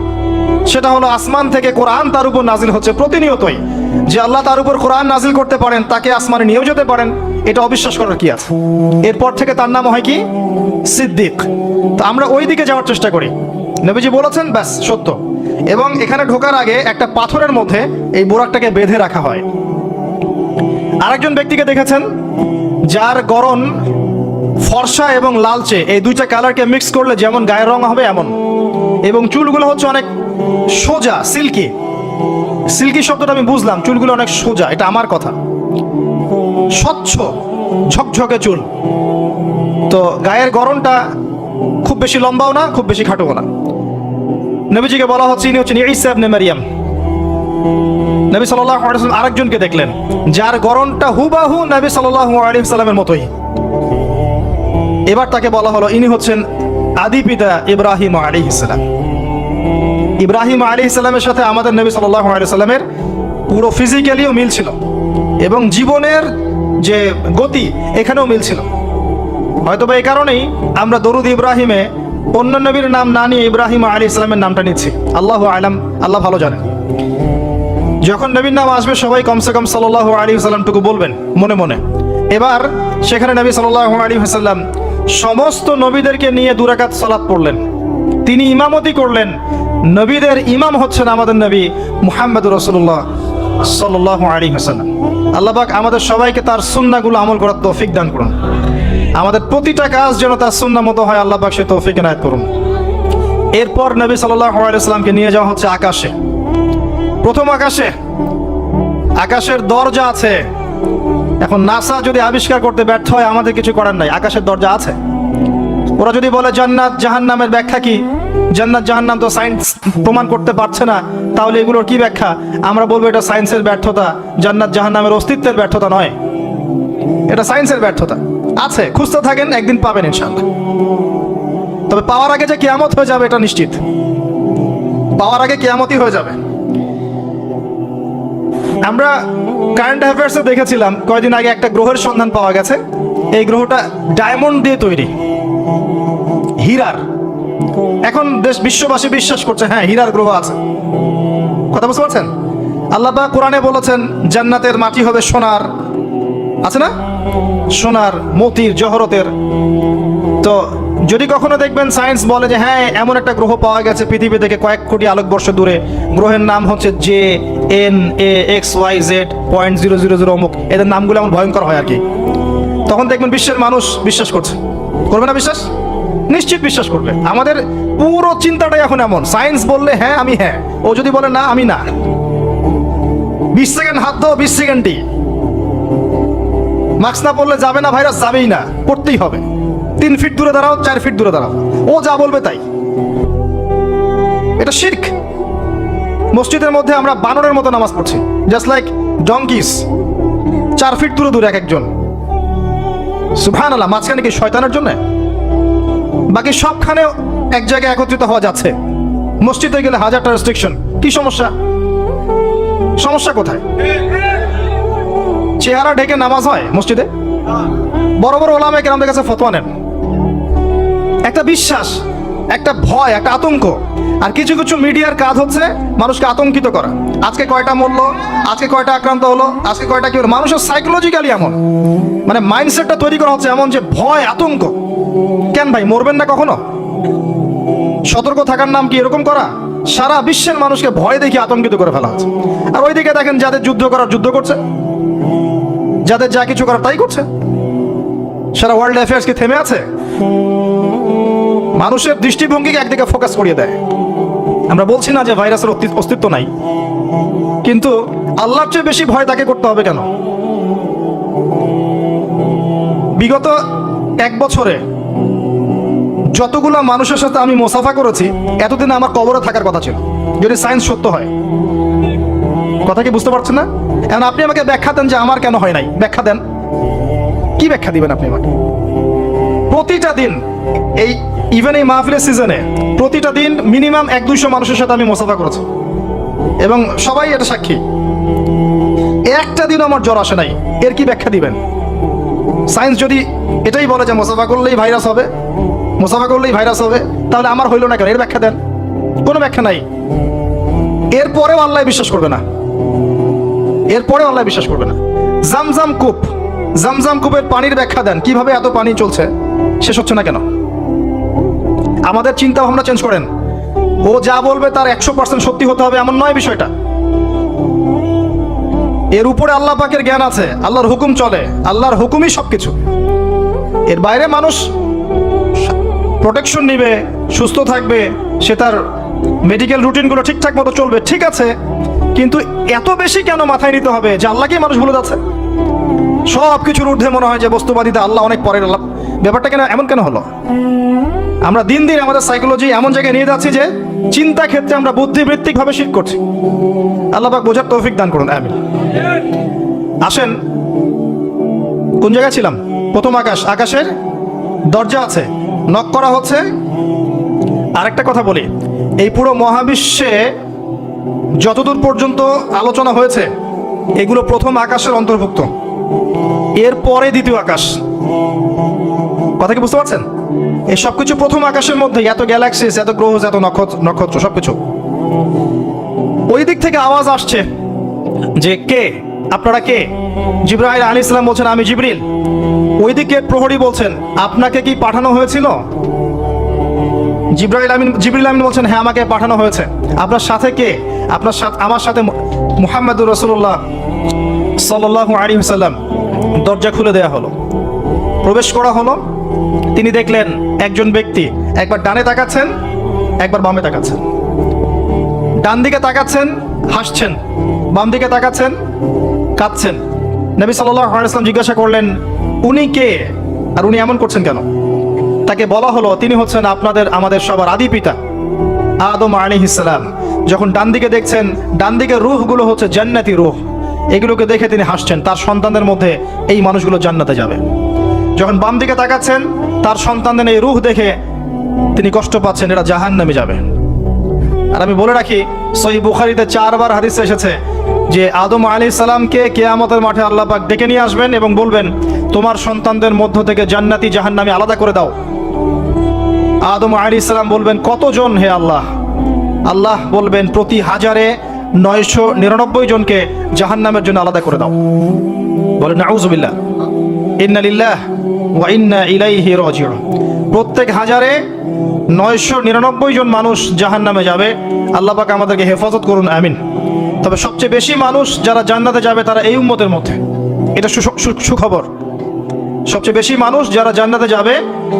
সেটা হলো আসমান থেকে কোরআন তার উপর নাজিল হচ্ছে প্রতিনিয়তই। যে আল্লাহ তার উপর কোরআন নাজিল করতে পারেন, তাকে আসমানে নিয়েও যেতে পারেন, এটা অবিশ্বাস করার কি আছে? এরপর থেকে তার নাম হয় কি? সিদ্দিক। তো আমরা ওই দিকে যাওয়ার চেষ্টা করি। নবীজি বলেছেন, ব্যাস সত্য। এবং এখানে ঢোকার আগে একটা পাথরের মধ্যে এই বোরাকটাকে বেঁধে রাখা হয়। আরেকজন ব্যক্তিকে দেখেছেন যার গরন ফর্সা এবং লালচে, এই দুইটা কালারকে মিক্স করলে যেমন গায়ের রং হবে এমন, এবং চুলগুলো হচ্ছে অনেক সোজা, সিল্কি। সিল্কি শব্দটা আমি বুঝলাম, চুলগুলো অনেক সোজা, এটা আমার কথা, স্বচ্ছ ঝকঝকে চুল। তো গায়ের গরনটা খুব বেশি লম্বাও না, খুব বেশি খাটোও না। নবীজিকে বলা হচ্ছে ইনি হচ্ছেন ঈসা ইবনে মারইয়াম। নবী সাল্লাল্লাহু আলাইহি ওয়াসাল্লাম আরেকজনকে দেখলেন যার গরনটা হুবাহু নবী সাল্লাল্লাহু আলাইহি ওয়াসাল্লামের মতোই। এবার তাকে বলা হলো ইনি হচ্ছেন আদি পিতা ইব্রাহিম আলাইহিস সালাম। ইব্রাহিম আলাইহিস সালামের সাথে আমাদের নবী সাল্লাল্লাহু আলাইহি ওয়াসাল্লামের পুরো ফিজিক্যালিও মিল ছিল এবং জীবনের যে গতি এখানেও মিল ছিল। হয়তোবা এই কারণেই আমরা দরুদ ইব্রাহিমে অন্য নবীর নাম না নিয়ে ইব্রাহিম আলাইহিস সালামের নামটা নিচ্ছি। আল্লাহু আলাম, আল্লাহ ভালো জানেন। যখন নবীর নাম আসবে সবাই কমসে কম সাল্লাল্লাহু আলাইহি ওয়াসাল্লামটুকু বলবেন মনে মনে। এবার সেখানে নবী সাল্লাল্লাহু আলাইহি ওয়াসাল্লাম সমস্ত নবীদেরকে নিয়ে 2 রাকাত সালাত পড়লেন, তিনি ইমামতি করলেন। নবীদের ইমাম হচ্ছেন আমাদের নবী মুহাম্মদুর রাসূলুল্লাহ সাল্লাল্লাহু আলাইহি ওয়াসাল্লাম। আল্লাহ পাক আমাদের সবাইকে তার সুন্নাহগুলো আমল করার তৌফিক দান করুন। আমাদের প্রতিটা কাজ যেন তার সুন্নাহ মতো হয়, আল্লাহ পাক সে তৌফিক এনায়েত করুন। এরপর নবী সাল্লাল্লাহু আলাইহি ওয়াসাল্লামকে নিয়ে যাওয়া হচ্ছে আকাশে। প্রথম আকাশের দরজা আছে। এখন নাসা যদি আবিষ্কার করতে ব্যর্থ হয় আমাদের কিছু করার নাই, আকাশের দরজা আছে। ওরা যদি বলে জান্নাত জাহান্নামের ব্যাখ্যা কি, জান্নাত জাহান্নাম তো সায়েন্স প্রমাণ করতে পারছে না, তাহলে এগুলোর কি ব্যাখ্যা? আমরা বলবো এটা সায়েন্সের ব্যর্থতা, জান্নাত জাহান্নামের অস্তিত্বের ব্যর্থতা নয়, এটা সায়েন্সের ব্যর্থতা। আছে, খুঁজতে থাকেন, একদিন পাবেন ইনশাআল্লাহ। তবে পাওয়ার আগে যে কিয়ামত হয়ে যাবে এটা নিশ্চিত, পাওয়ার আগে কিয়ামতই হয়ে যাবে। আমরা কারেন্ট অ্যাফেয়ার্সে দেখেছিলাম কয়েকদিন আগে একটা গ্রহের সন্ধান পাওয়া গেছে। এই গ্রহটা ডায়মন্ড দিয়ে তৈরি, হীরার। এখন বিশ্ববাসী বিশ্বাস করছে হ্যাঁ হীরার গ্রহ আছে। কথা বুঝতে পারছেন? আল্লাহ পাক কোরআনে বলেছেন জান্নাতের মাটি হবে সোনার, আছে না, সোনার, মতির, জহরতের। তো যদি কখনো দেখবেন সায়েন্স বলে যে হ্যাঁ এমন একটা গ্রহ পাওয়া গেছে পৃথিবী থেকে কয়েক কোটি আলোকবর্ষ দূরে, গ্রহের নাম হচ্ছে JNAXYZ.000 অমুক, এদের নামগুলো এমন ভয়ঙ্কর হয় আর কি, তখন দেখবেন বিশ্বের মানুষ বিশ্বাস করছে। করবে না বিশ্বাস? নিশ্চিত বিশ্বাস করবে। আমাদের পুরো চিন্তাটাই এখন এমন, সায়েন্স বললে হ্যাঁ আমি হ্যাঁ, ও যদি বলে না আমি না। 20 সেকেন্ড হাত দাও, 20 সেকেন্ডই। মাস্ক না পড়লে যাবে না, ভাইরাস যাবেই না, পড়তেই হবে। 3 ফিট দূরে দাঁড়াও, 4 ফিট দূরে দাঁড়াও, ও যা বলবে তাই। এটা শিরক। মসজিদের মধ্যে আমরা বানরের মতো নামাজ পড়ছি, জাস্ট লাইক ডঙ্কিস, 4 ফিট দূরে দূরে এক একজন। সুবহানাল্লাহ, মাঝখানে কি শয়তানের জন্য? বাকি সবখানে এক জায়গায় একত্রিত হওয়া যাচ্ছে। মসজিদে গেলে 1000টা রেস্ট্রিকশন, কি সমস্যা? সমস্যা কোথায়? চেহারা ঢেকে নামাজ হয় মসজিদে? বড় বড় ওলামায়ে কেরামদের কাছে ফতোয়া নেন। একটা বিশ্বাস, একটা ভয়, একটা আতঙ্ক। আর কিছু কিছু মিডিয়ার কাজ হচ্ছে মানুষকে আতঙ্কিত করা। আজকে কয়টা মরলো, আজকে কয়টা আক্রান্ত হলো, আজকে কয়টা কি হলো, মানুষের সাইকোলজিক্যালি এমন, মানে মাইন্ডসেটটা তৈরি করা হচ্ছে এমন যে ভয়, আতঙ্ক। কেন ভাই, মরবেন না কখনো? সতর্ক থাকার নাম কি এরকম করা? সারা বিশ্বের মানুষকে ভয় দেখে আতঙ্কিত করে ফেলা হচ্ছে। আর ওইদিকে দেখেন যাদের যুদ্ধ করার যুদ্ধ করছে, যাদের যা কিছু করার তাই করছে। সারা ওয়ার্ল্ড অ্যাফেয়ার্স কি থেমে আছে? মানুষের দৃষ্টিভঙ্গিকে একদিকে ফোকাস করিয়ে দেয়। আমরা বলছি না যে ভাইরাসের অস্তিত্ব নাই, কিন্তু আল্লাহর চেয়ে বেশি ভয় তাকে করতে হবে কেন? বিগত 1 বছরে যতগুলো মানুষের সাথে আমি মোসাফা করেছি, এতদিন আমার কবরে থাকার কথা ছিল, যদি সায়েন্স সত্য হয়। কথা কি বুঝতে পারছেন না? এখন আপনি আমাকে ব্যাখ্যা দেন যে আমার কেন হয় নাই, ব্যাখ্যা দেন। কি ব্যাখ্যা দিবেন আপনি আমাকে? প্রতিটা দিন এই ইভেন এই মাহফিলের সিজনে প্রতিটা দিন মিনিমাম 100-200 মানুষের সাথে আমি মোসাফা করেছি এবং সবাই এটা সাক্ষী। একটা দিন আমার জ্বর আসে নাই, এর কি ব্যাখ্যা দিবেন? সায়েন্স যদি এটাই বলে যে মোসাফা করলেই ভাইরাস হবে, মোসাফা করলেই ভাইরাস হবে, তাহলে আমার হইল না কেন? এর ব্যাখ্যা দেন। কোনো ব্যাখ্যা নাই। এরপরেও আল্লাহ বিশ্বাস করবে না, এরপরেও আল্লাহ বিশ্বাস করবে না। জামজাম কূপের পানির ব্যাখ্যা দেন, কিভাবে এত পানি চলছে, শেষ হচ্ছে না কেন? আমাদের চিন্তা ভাবনা চেঞ্জ করেন। ও যা বলবে তার 100% সত্যি হতে হবে এমন নয় বিষয়টা। এর উপরে আল্লাহ পাকের জ্ঞান আছে, আল্লাহর হুকুম চলে, আল্লাহর হুকুমই সবকিছু। এর বাইরে মানুষ প্রোটেকশন নিবে, সুস্থ থাকবে, সে তার মেডিকেল রুটিনগুলো ঠিকঠাক মতো চলবে, ঠিক আছে, কিন্তু এত বেশি কেন মাথায় নিতে হবে যে আল্লাহকেই মানুষ ভুলে যাচ্ছে? সব কিছুর ঊর্ধ্বে মনে হয় যে বস্তুবাদিতা, আল্লাহ অনেক পরের। আল্লাহ ব্যাপারটা কেন এমন কেন হলো? আমরা দিন দিন আমাদের সাইকোলজি এমন জায়গায় নিয়ে যাচ্ছি যে চিন্তা ক্ষেত্রে আমরা বুদ্ধিবৃত্তিকভাবে শিখ করছি। আল্লাহ পাক বোঝার তৌফিক দান করুন, আমিন। আসেন, কোন জায়গায় ছিলাম? প্রথম আকাশ, আকাশের দরজা আছে, নক করা হচ্ছে। আরেকটা কথা বলি, এই পুরো মহাবিশ্বে যতদূর পর্যন্ত আলোচনা হয়েছে এগুলো প্রথম আকাশের অন্তর্ভুক্ত, এরপরে দ্বিতীয় আকাশ। কথা কি বুঝতে পারছেন? এই সবকিছু প্রথম আকাশের মধ্যে, এত গ্যালাক্সিস, এত গ্রহ, এত নক্ষত্র সবকিছু। ওই দিক থেকে আওয়াজ আসছে যে কে আপনারা, কে? জিবরাইল আলাইহিস সালাম বলছেন আমি জিবরিল। ওইদিকে প্রহরী বলছেন আপনাকে কি পাঠানো হয়েছিল? জিবরিল আমিন বলছেন হ্যাঁ আমাকে পাঠানো হয়েছে। আপনার সাথে কে? আপনার সাথে, আমার সাথে মুহাম্মদুর রাসূলুল্লাহ সাল্লাল্লাহু আলাইহি ওয়াসাল্লাম। দরজা খুলে দেয়া হলো, প্রবেশ করা হলো। তিনি দেখলেন একজন ব্যক্তি একবার ডানে তাকাচ্ছেন, একবার বামে তাকাচ্ছেন। ডান দিকে তাকাচ্ছেন, হাসছেন, বাম দিকে তাকাচ্ছেন, কাঁদছেন। নবী সাল্লাল্লাহু আলাইহি ওয়াসাল্লাম জিজ্ঞাসা করলেন উনি কে আর উনি এমন করছেন কেন? তাকে বলা হলো তিনি হচ্ছেন আমাদের সবার আদি পিতা আদম আলাইহিস সালাম। যখন ডান দিকে দেখছেন, ডান দিকের রূহগুলো হচ্ছে জান্নাতি রূহ, এগুলোকে দেখে তিনি হাসছেন, তার সন্তানদের মধ্যে এই মানুষগুলো জান্নাতে যাবে। যখন বাম দিকে তাকাচ্ছেন, তার সন্তানদের এই রূহ দেখে তিনি কষ্ট পাচ্ছেন, এরা জাহান্নামে যাবে। আর আমি বলে রাখি, সহিহ বুখারীতে 4 বার হাদিসে এসেছে যে আদম আলাইহিস সালামকে কিয়ামতের মাঠে আল্লাহ পাক ডেকে নিয়ে আসবেন এবং বলবেন তোমার সন্তানদের মধ্য থেকে জান্নাতি জাহান্নামী আলাদা করে দাও। আদম আলাইহিস সালাম বলবেন কতজন হে আল্লাহ? আল্লাহ বলবেন প্রতি 1000-999 জনকে জাহান্নামের জন্য আলাদা করে দাও। বলেন নাউযুবিল্লাহ, ইন্না লিল্লাহি ওয়া ইন্না ইলাইহি রাজিউন। প্রত্যেক 1000-999 জন মানুষ জাহান্নামে যাবে। আল্লাহ পাক আমাদেরকে হেফাজত করুন, আমিন। তবে সবচেয়ে বেশি মানুষ যারা জান্নাতে যাবে তারা এই উম্মতের মধ্যে, এটা সুখবর। সবচেয়ে বেশি মানুষ যারা জান্নাতে যাবে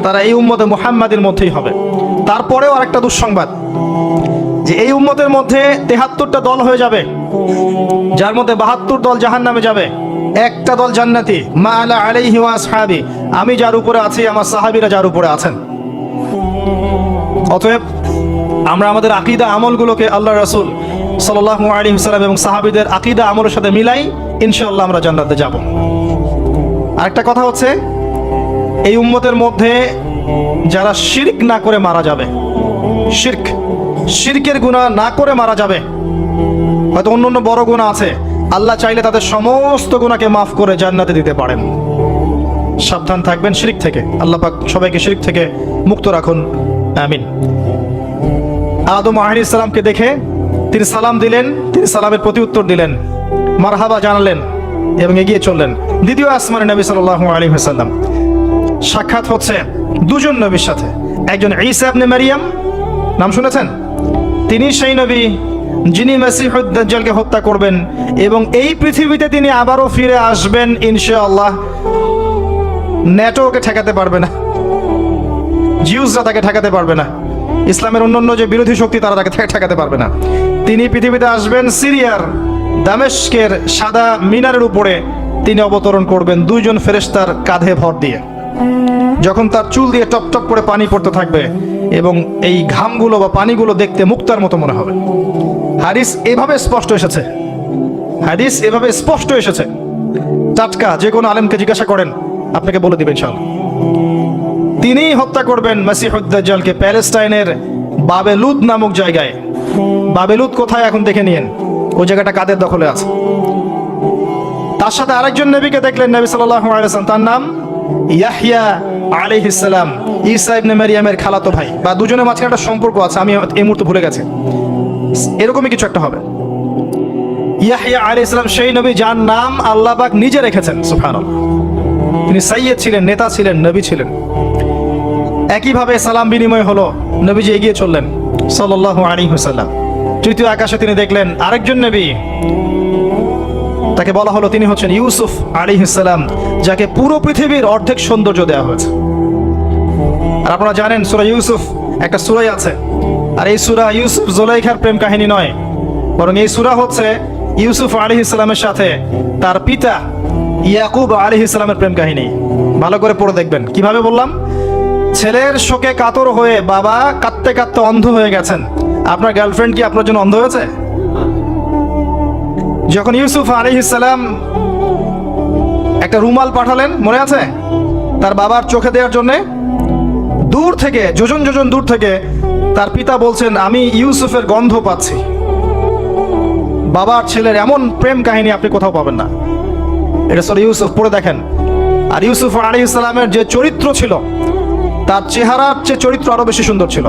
তারা এই উম্মতে মুহাম্মাদের মধ্যেই হবে। তারপরেও আরেকটা দুঃসংবাদ যে এই উম্মতের মধ্যে 73টা দল হয়ে যাবে, যার মধ্যে 72 দল জাহান্নামে যাবে, একটা দল জান্নাতি। মা আলা আলাইহি ওয়া আসহাবি, আমি যার উপরে আছি আমার সাহাবীরা যার উপরে আছেন। অতএব আমরা আমাদের আকীদা আমলগুলোকে আল্লাহ রাসূল সাল্লাল্লাহু আলাইহি ওয়াসাল্লাম এবং সাহাবীদের আকীদা আমলের সাথে মিলাই, ইনশাআল্লাহ আমরা জান্নাতে যাব। আরেকটা কথা হচ্ছে এই উম্মতের মধ্যে যারা শিরক না করে মারা যাবে, শিরকের গুনাহ না করে মারা যাবে, হয়তো অন্য বড় গুনাহ আছে, আল্লাহ চাইলে তাদের সমস্ত গুনাহকে মাফ করে জান্নাতে দিতে পারেন। সাবধান থাকবেন শিরক থেকে। আল্লাহ পাক সবাইকে শিরক থেকে মুক্ত রাখুন, আমিন। আদম আলাইহিস সালামকে দেখে তিনি সালাম দিলেন, তিনি সালামের প্রতি উত্তর দিলেন, মারহাবা জানালেন এবং এগিয়ে চললেন। দ্বিতীয় আসমানে নবী সাল্লাল্লাহু আলাইহি ওয়াসাল্লাম সাক্ষাৎ হচ্ছে দুজন নবীর সাথে। একজন ঈসা ইবনে মারিয়াম, নাম শুনেছেন? তিনি সেই নবী যিনি মসিহুদ দাজ্জালকে হত্যা করবেন এবং এই পৃথিবীতে তিনি আবারও ফিরে আসবেন ইনশাআল্লাহ। ন্যাটো ওকে ঠেকাতে পারবে না, জিউসরা তাকে ঠেকাতে পারবে না, ইসলামের অন্যান্য যে বিরোধী শক্তি তারা তাকে ঠেকাতে পারবে না। তিনি পৃথিবীতে আসবেন সিরিয়ার দামেস্কের সাদা মিনারের উপরে তিনি অবতরণ করবেন 2 জন ফেরেশতার কাঁধে ভর দিয়ে। যখন তার চুল দিয়ে টপ টপ করে পানি পড়তে থাকবে এবং এই ঘামগুলো বা পানিগুলো দেখতে মুক্তার মতো মনে হবে। হাদিস এভাবে স্পষ্ট এসেছে, হাদিস এভাবে স্পষ্ট এসেছে, টাটকা। যে কোনো আলেমকে জিজ্ঞাসা করেন আপনাকে বলে দিবেন ইনশাআল্লাহ। তিনি হত্যা করবেন মসিহুদ দাজ্জালকে প্যালেস্টাইনের বাবেলুদ নামক জায়গায়। বাবেলুদ কোথায় এখন দেখে নিয়েন, ওই জায়গাটা কাদের দখলে আছে। তার সাথে আরেকজন নবীকে দেখলেন নবী সাল্লাল্লাহু আলাইহি ওয়াসাল্লাম, তার নাম ইয়াহইয়া আলাইহিস সালাম, ঈসা ইবনে মারিয়ামের খালাতো ভাই, বা দুজনের মাঝখানে একটা সম্পর্ক আছে, আমি এই মুহূর্তে ভুলে গেছি, এরকমই কিছু একটা হবে। ইয়াহইয়া আলাইহিস সালাম সেই নবী যার নাম আল্লাহ পাক নিজে রেখেছেন, সুবহানাল্লাহ। তিনি সাইয়্যিদ ছিলেন, নেতা ছিলেন, নবী ছিলেন। একইভাবে সালাম বিনিময় হলো, নবীজি এগিয়ে চললেন। সাল্লাল্লাহু আলাইহি ওয়াসাল্লাম। তৃতীয় আকাশে তিনি দেখলেন আরেকজন নবী, তাকে বলা হলো তিনি হচ্ছেন ইউসুফ আলাইহিস সালাম, যাকে পুরো পৃথিবীর অর্ধেক সৌন্দর্য দেওয়া হয়েছে। আর আপনারা জানেন সূরা ইউসুফ একটা সূরাই আছে, আর এই সূরা ইউসুফ জুলাইখার প্রেম কাহিনী নয়, বরং এই সূরা হচ্ছে ইউসুফ আলাইহিস সালামের সাথে তার পিতা ইয়াকুব আলাইহিস সালামের প্রেম কাহিনী। ভালো করে পড়ে দেখবেন। কিভাবে বললাম? ছেলের শোকে কাতর হয়ে বাবা কাঁদতে কাঁদতে অন্ধ হয়ে গেছেন। আপনার গার্লফ্রেন্ড কি আপনার জন্য অন্ধ হয়েছে? যখন ইউসুফ আলাইহিস সালাম একটা রুমাল পাঠালেন, মনে আছে, তার বাবার চোখে দেওয়ার জন্য, দূর থেকে যোজন যোজন দূর থেকে তার পিতা বলছেন আমি ইউসুফের গন্ধ পাচ্ছি। বাবার ছেলের এমন প্রেম কাহিনী আপনি কোথাও পাবেন না। এটা সূরা ইউসুফ, পড়ে দেখেন। আর ইউসুফ আলাইহিস সালামের যে চরিত্র ছিল, তার চেহারার চেয়ে চরিত্র আরো বেশি সুন্দর ছিল।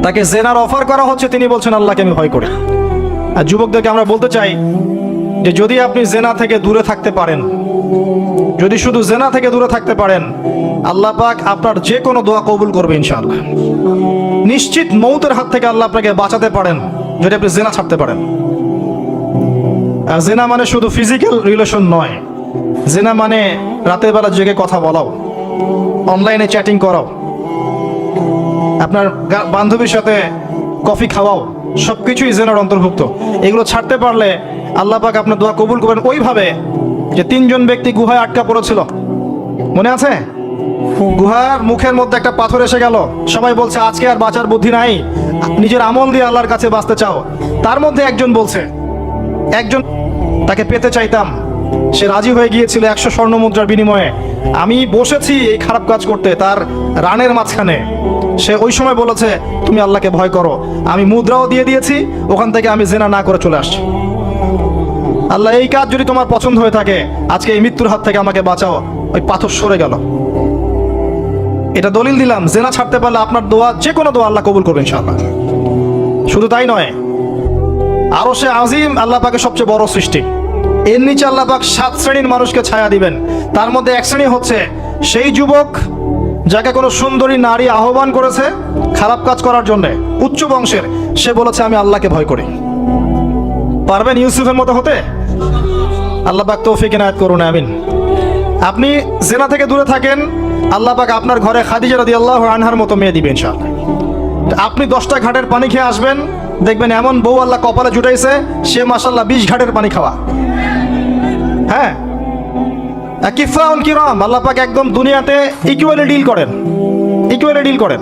তাকে জেনার অফার করা হচ্ছে, তিনি বলছেন আল্লাহকে আমি ভয় করি। আর যুবকদেরকে আমরা বলতে চাই যে যদি আপনি জেনা থেকে দূরে থাকতে পারেন, যদি শুধু জেনা থেকে দূরে থাকতে পারেন, আল্লাহ পাক আপনার যে কোনো দোয়া কবুল করবে ইনশাআল্লাহ। নিশ্চিত মৌতের হাত থেকে আল্লাহ আপনাকে বাঁচাতে পারেন যদি আপনি জেনা ছাড়তে পারেন। আর জেনা মানে শুধু ফিজিক্যাল রিলেশন নয়, জেনা মানে রাতের বেলা জেগে কথা বলাও, অনলাইনে চ্যাটিং করাও, আপনার বান্ধবীর সাথে কফি খাওয়াও, সবকিছুই জেনার অন্তর্ভুক্ত। এগুলো ছাড়তে পারলে আল্লাহ পাক আপনার দোয়া কবুল করবেন। ওইভাবে যে তিনজন ব্যক্তি গুহায় আটকা পড়েছিল, মনে আছে? গুহার মুখের মধ্যে একটা পাথর এসে গেল, সবাই বলছে আজকে আর বাঁচার বুদ্ধি নাই, নিজের আমল দিয়ে আল্লাহর কাছে বাঁচতে চাও। তার মধ্যে একজন বলছে, একজন তাকে পেতে চাইতাম, সে রাজি হয়ে গিয়েছিল 100 স্বর্ণ মুদ্রার বিনিময়ে। আমি বসেছি এই খারাপ কাজ করতে তার রানের মাঝখানে, সে ওই সময় বলেছে তুমি আল্লাহকে ভয় করো, আমি মুদ্রাও দিয়ে দিয়েছি, ওখান থেকে আমি জেনা না করে চলে আসছি। আল্লাহ এই কাজ যদি তোমার পছন্দ হয়ে থাকে, আজকে এই মৃত্যুর হাত থেকে আমাকে বাঁচাও। ওই পাথর সরে গেল। এটা দলিল দিলাম, জেনা ছাড়তে পারলে আপনার দোয়া, যে কোনো দোয়া আল্লাহ কবুল করবেন ইনশাআল্লাহ। শুধু তাই নয়, আরশে আজিম আল্লাহ পাকের সবচেয়ে বড় সৃষ্টি, এর নিচে আল্লাহ পাক 7 শ্রেণীর মানুষকে ছায়া দিবেন। তার মধ্যে এক শ্রেণী হচ্ছে সেই যুবক যাকে কোনো সুন্দরী নারী আহ্বান করেছে খারাপ কাজ করার জন্য, উচ্চ বংশের, সে বলেছে আমি আল্লাহকে ভয় করি। পারবেন ইউসুফের মতো হতে? আল্লাহ পাক তৌফিক এনায়েত করুন, আমিন। আপনি জেনা থেকে দূরে থাকেন, আল্লাহ পাক আপনার ঘরে খাদিজা রাদিয়াল্লাহু আনহার মতো মেয়ে দিবেন ইনশাআল্লাহ। আপনি 10টা ঘাটের পানি খেয়ে আসবেন, দেখবেন এমন বউ আল্লাহ কপালে জুটাইছে, সে মাশাআল্লাহ 20 ঘাটের পানি খাওয়া। হ্যাঁ, কিফাউন কিরাম, আল্লাহ পাক একদম দুনিয়াতে ইকুয়ালি ডিল করেন, ইকুয়ালি ডিল করেন।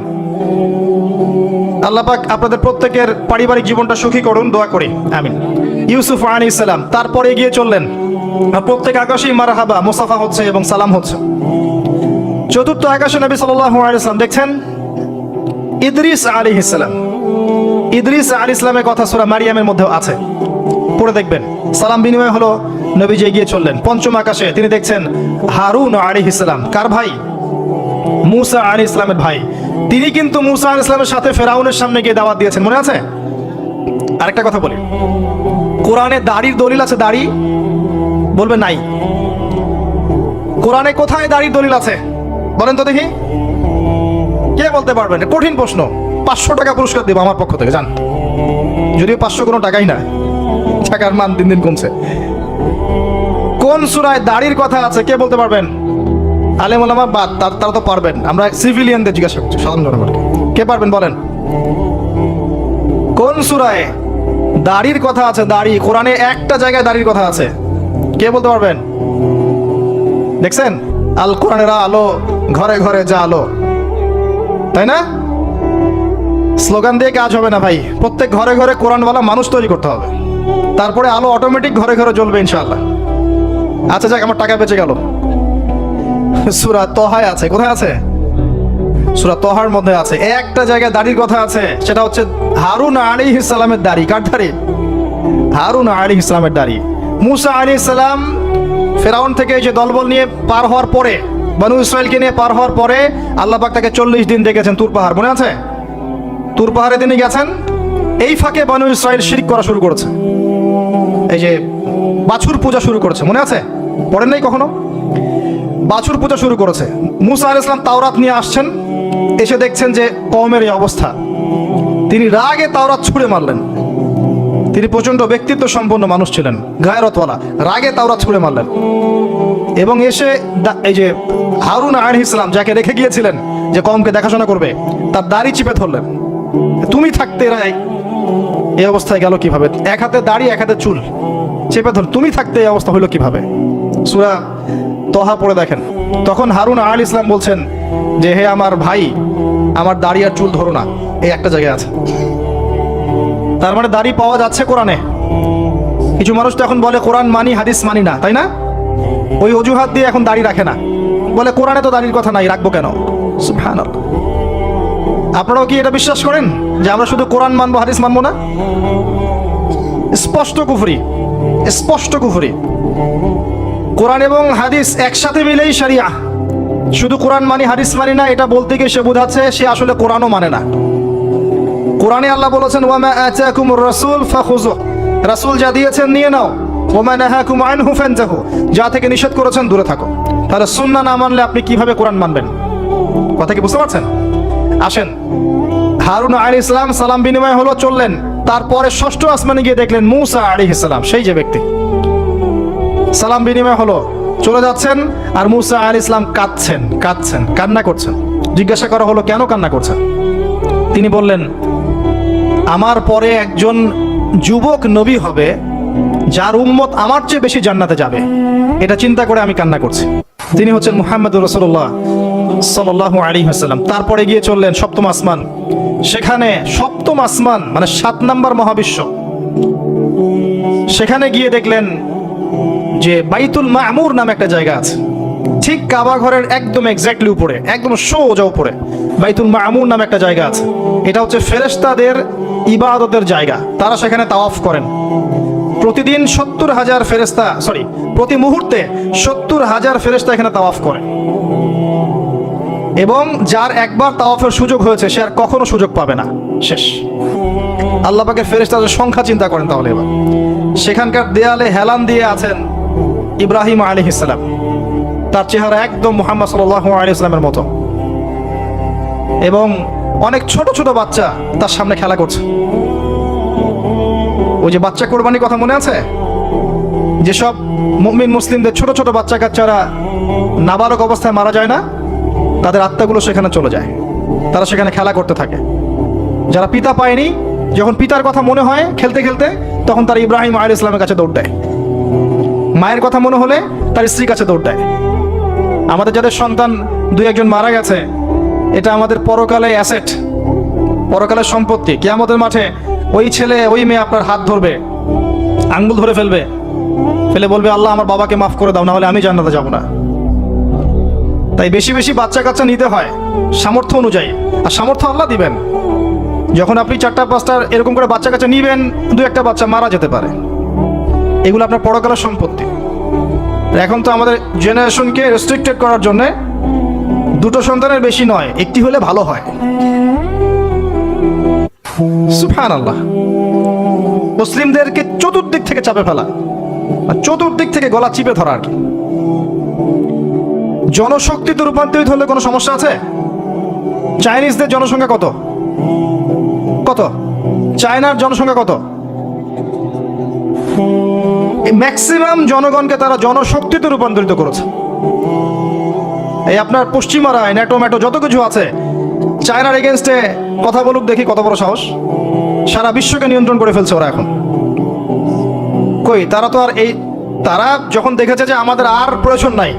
আল্লাহ পাক আপনাদের প্রত্যেকের পারিবারিক জীবনটা সুখী করুন, দোয়া করি, আমিন। ইউসুফ আলাইহিস সালাম তারপরে এগিয়ে চললেন, আর প্রত্যেক আকাশেই মারহাবা মুসাফা হচ্ছে এবং সালাম হচ্ছে। চতুর্থ আকাশে নবী সাল্লাল্লাহু আলাইহি ওয়াসাল্লাম দেখছেন ইদ্রিস আলাইহিস সালাম। ইদ্রিস আলাইহিস সালামের কথা সূরা মারিয়ামের মধ্যে আছে, পড়ে দেখবেন। সালাম বিনিময় হলো, নবীজি এগিয়ে চললেন। পঞ্চম আকাশে তিনি দেখছেন হারুন আলাইহিস সালাম। কার ভাই? মুসা আলাইহিস সালামের ভাই। তিনি কিন্তু মুসা আলাইহিস সালামের সাথে ফেরাউনের সামনে গিয়ে দাওয়াত দিয়েছেন, মনে আছে? আরেকটা কথা বলি, কোরআনে দাড়ির দলিল আছে? দাড়ি বলবে নাই। কোরআনে কোথায় দাড়ির দলিল আছে বলেন তো দেখি, কে বলতে পারবেন? কঠিন প্রশ্ন। 500 টাকা পুরস্কার দেব আমার পক্ষ থেকে, জান। যদিও 500 কোনো টাকাই না, টাকার মান দিন দিন কমছে। কোন সূরায় দাড়ির কথা আছে কে বলতে পারবেন? আলেম ওলামা বাদ, তারা তো পারবেন। আমরা সিভিলিয়ানদের জিজ্ঞাসা করছি, সাধারণ জনগণকে। কে পারবেন বলেন? কোন সূরায় দাড়ির কথা আছে? দাড়ি কোরআনে একটা জায়গায় দাড়ির কথা আছে, কে বলতে পারবেন? দেখছেন, আল কোরআনের আলো ঘরে ঘরে যা আলো, তাই না? স্লোগান দিয়ে কাজ হবে না ভাই, প্রত্যেক ঘরে ঘরে কোরআনওয়ালা মানুষ তৈরি করতে হবে, তারপরে আলো অটোমেটিক ঘরে ঘরে জ্বলবে ইনশাআল্লাহ। আচ্ছা যাক, আমার টাকা বেঁচে গেল। সূরা তহায় আছে। কোথায় আছে? সূরা তহার মধ্যে আছে, একটা জায়গায় দাড়ির কথা আছে, সেটা হচ্ছে হারুন আলাইহিস সালামের দাড়ি। কার দাড়ি? হারুন আলাইহিস সালামের দাড়ি। মুসা আলাইহিস সালাম ফেরাউন থেকে যে দলবল নিয়ে পার হওয়ার পরে, বনু ইসরাইলকে নিয়ে পার হওয়ার পরে আল্লাহ পাক তাকে 40 দিন দেখেছেন তুর পাহাড়, মনে আছে? তুর পাহাড়ে তিনি গেছেন, এই ফাঁকে বনু ইসরাইল শিরক করা শুরু করেছে, এই যে বাছুর পূজা শুরু করেছে, মনে আছে? পড়েন নাই কখনো? বাছুর পূজা শুরু করেছে। মুসা আলাইহিস সালাম তাওরাত নিয়ে আসছেন, এসে দেখছেন যে কওমের এই অবস্থা। তিনি রাগে তাওরাত ছুঁড়ে মারলেন। তিনি প্রচন্ড ব্যক্তিত্ব সম্পন্ন মানুষ ছিলেন, গায়রতওয়ালা, রাগে তাওরাত ছুঁড়ে মারলেন এবং এসে এই যে হারুন আলাইহিস সালাম যাকে রেখে গিয়েছিলেন যে কওমকে দেখাশোনা করবে, তার দাড়ি চিপে ধরলেন। তুমি থাকতে এরা এই অবস্থায় গেল কিভাবে? এক হাতে দাড়ি, এক হাতে চুল চেপে ধর, তুমি থাকতে এই অবস্থা হইল কিভাবে? সূরা তহা পড়ে দেখেন। তখন হারুন আলাইহিস সালাম বলছেন যে হে আমার ভাই, আমার দাড়ি আর চুল ধরো না, এই একটা জায়গায় আছে। তার মানে দাড়ি পাওয়া যাচ্ছে কোরআনে। কিছু মানুষ তো এখন বলে কোরআন মানি, হাদিস মানি না, তাই না? ওই অজুহাত দিয়ে এখন দাড়ি রাখে না, বলে কোরআনে তো দাড়ির কথা নাই, রাখবো কেন? সুবহানাল্লাহ। আপনারাও কি এটা বিশ্বাস করেন যে আমরা শুধু কোরআন মানবো, হাদিস মানবো না? স্পষ্ট কুফরি, স্পষ্ট কুফরি। কোরআন এবং হাদিস একসাথে মিলেই শরিয়া। শুধু কোরআন মানি, হাদিস মানি না, এটা বলতে গিয়ে সে বোঝাচ্ছে সে আসলে কোরআনও মানে না। কোরআনে আল্লাহ বলেছেন ওয়ামা আতাকুমুর রাসূল ফাখুযু, রাসূল যা দিয়েছেন নিয়ে নাও, ওয়ামা নাহাকুম আনহু ফানতাহু, যা থেকে নিষেধ করেছেন দূরে থাকো। তাহলে সুন্নাহ না মানলে আপনি কিভাবে কোরআন মানবেন? কথা কি বুঝতে পারছেন? আসেন, হারুন আলাইহিস সালাম সালাম বিনিময় হলো, চললেন। তারপরে ষষ্ঠ আসমানে গিয়ে দেখলেন মূসা আলাইহিস সালাম, সেই যে ব্যক্তি। সালাম বিনিময় হলো, চলে যাচ্ছেন, আর মূসা আলাইহিস সালাম কাঁদছেন, কান্না করছেন। জিজ্ঞাসা করা হলো কেন কান্না করছেন? তিনি বললেন আমার পরে একজন যুবক নবী হবে যার উম্মত আমার চেয়ে বেশি জান্নাতে যাবে, এটা চিন্তা করে আমি কান্না করছি। তিনি হচ্ছেন মুহাম্মদুর রাসূলুল্লাহ সাল্লাল্লাহু আলাইহি ওয়াসাল্লাম। তারপরে গিয়ে চললেন সপ্তম আসমান। সেখানে সপ্তম আসমান মানে 7 নম্বর মহাবিশ্ব, সেখানে গিয়ে দেখলেন যে বাইতুল মামুর নামে একটা জায়গা আছে, ঠিক কাবা ঘরের একদম এক্স্যাক্টলি উপরে, একদম সোজা উপরে বাইতুল মামুর নামে একটা জায়গা আছে। এটা হচ্ছে ফেরেশতাদের ইবাদতের জায়গা, তারা সেখানে তাওয়াফ করেন। প্রতিদিন 70,000 ফেরেশতা, প্রতি মুহূর্তে 70,000 ফেরেশতা এখানে তাওয়াফ করে। এবং যার একবার তাওয়াফের সুযোগ হয়েছে সে আর কখনো সুযোগ পাবে না, শেষ। আল্লাহ পাকের ফেরেশতাদের সংখ্যা চিন্তা করেন তাহলে এবার। সেখানকার দেয়ালে হেলান দিয়ে আছেন ইব্রাহিম আলাইহিস সালাম, তার চেহারা একদম মুহাম্মদ সাল্লাল্লাহু আলাইহি ওয়াসাল্লামের মতো, এবং অনেক ছোট ছোট বাচ্চা তার সামনে খেলা করছে। ওই যে বাচ্চা কোরবানির কথা মনে আছে? যেসব মুমিন মুসলিমদের ছোট ছোট বাচ্চা কাচ্চারা নাবালক অবস্থায় মারা যায় না, তাদের আত্মাগুলো সেখানে চলে যায়, তারা সেখানে খেলা করতে থাকে। যারা পিতা পায়নি, যখন পিতার কথা মনে হয় খেলতে খেলতে, তখন তারা ইব্রাহিম আলাইহিস সালামের কাছে দৌড় দেয়। মায়ের কথা মনে হলে তার স্ত্রীর কাছে দৌড় দেয়। আমাদের যাদের সন্তান 2-1জন মারা গেছে, এটা আমাদের পরকালে অ্যাসেট, পরকালের সম্পত্তি। কিয়ামতের মাঠে ওই ছেলে ওই মেয়ে আপনার হাত ধরবে, আঙ্গুল ধরে ফেলবে, ফেলে বলবে আল্লাহ আমার বাবাকে মাফ করে দাও, না হলে আমি জান্নাতে যাব না। তাই বেশি বেশি বাচ্চা কাচ্চা নিতে হয় সামর্থ্য অনুযায়ী, আর সামর্থ্য আল্লাহ দিবেন। যখন আপনি 4-5টার এরকম করে বাচ্চা কাচ্চা নিবেন, 2-1টা বাচ্চা মারা যেতে পারে, এগুলো আপনার পরকালের সম্পত্তি। এখন তো আমাদের জেনারেশনকে রেস্ট্রিক্টেড করার জন্য 2টো সন্তানের বেশি নয়, 1টি হলে ভালো হয়। সুবহানাল্লাহ। মুসলিমদেরকে চতুর্দিক থেকে চাপে ফেলা, চতুর্দিক থেকে গলা চিপে ধরা আর কি। জনশক্তিতে রূপান্তরিত হলে কোনো সমস্যা আছে? চাইনিজদের জনসংখ্যা কত? চায়নার জনসংখ্যা কত? ম্যাক্সিমাম জনগণকে তারা জনশক্তিতে রূপান্তরিত করেছে। এই আপনার পশ্চিমারা, ন্যাটো ম্যাটো যত কিছু আছে, চায়নার এগেনস্টে কথা বলুক দেখি কত বড় সাহস। সারা বিশ্বকে নিয়ন্ত্রণ করে ফেলছে ওরা এখন। কই তারা তো আর তারা যখন দেখেছে যে আমাদের আর প্রয়োজন নাই,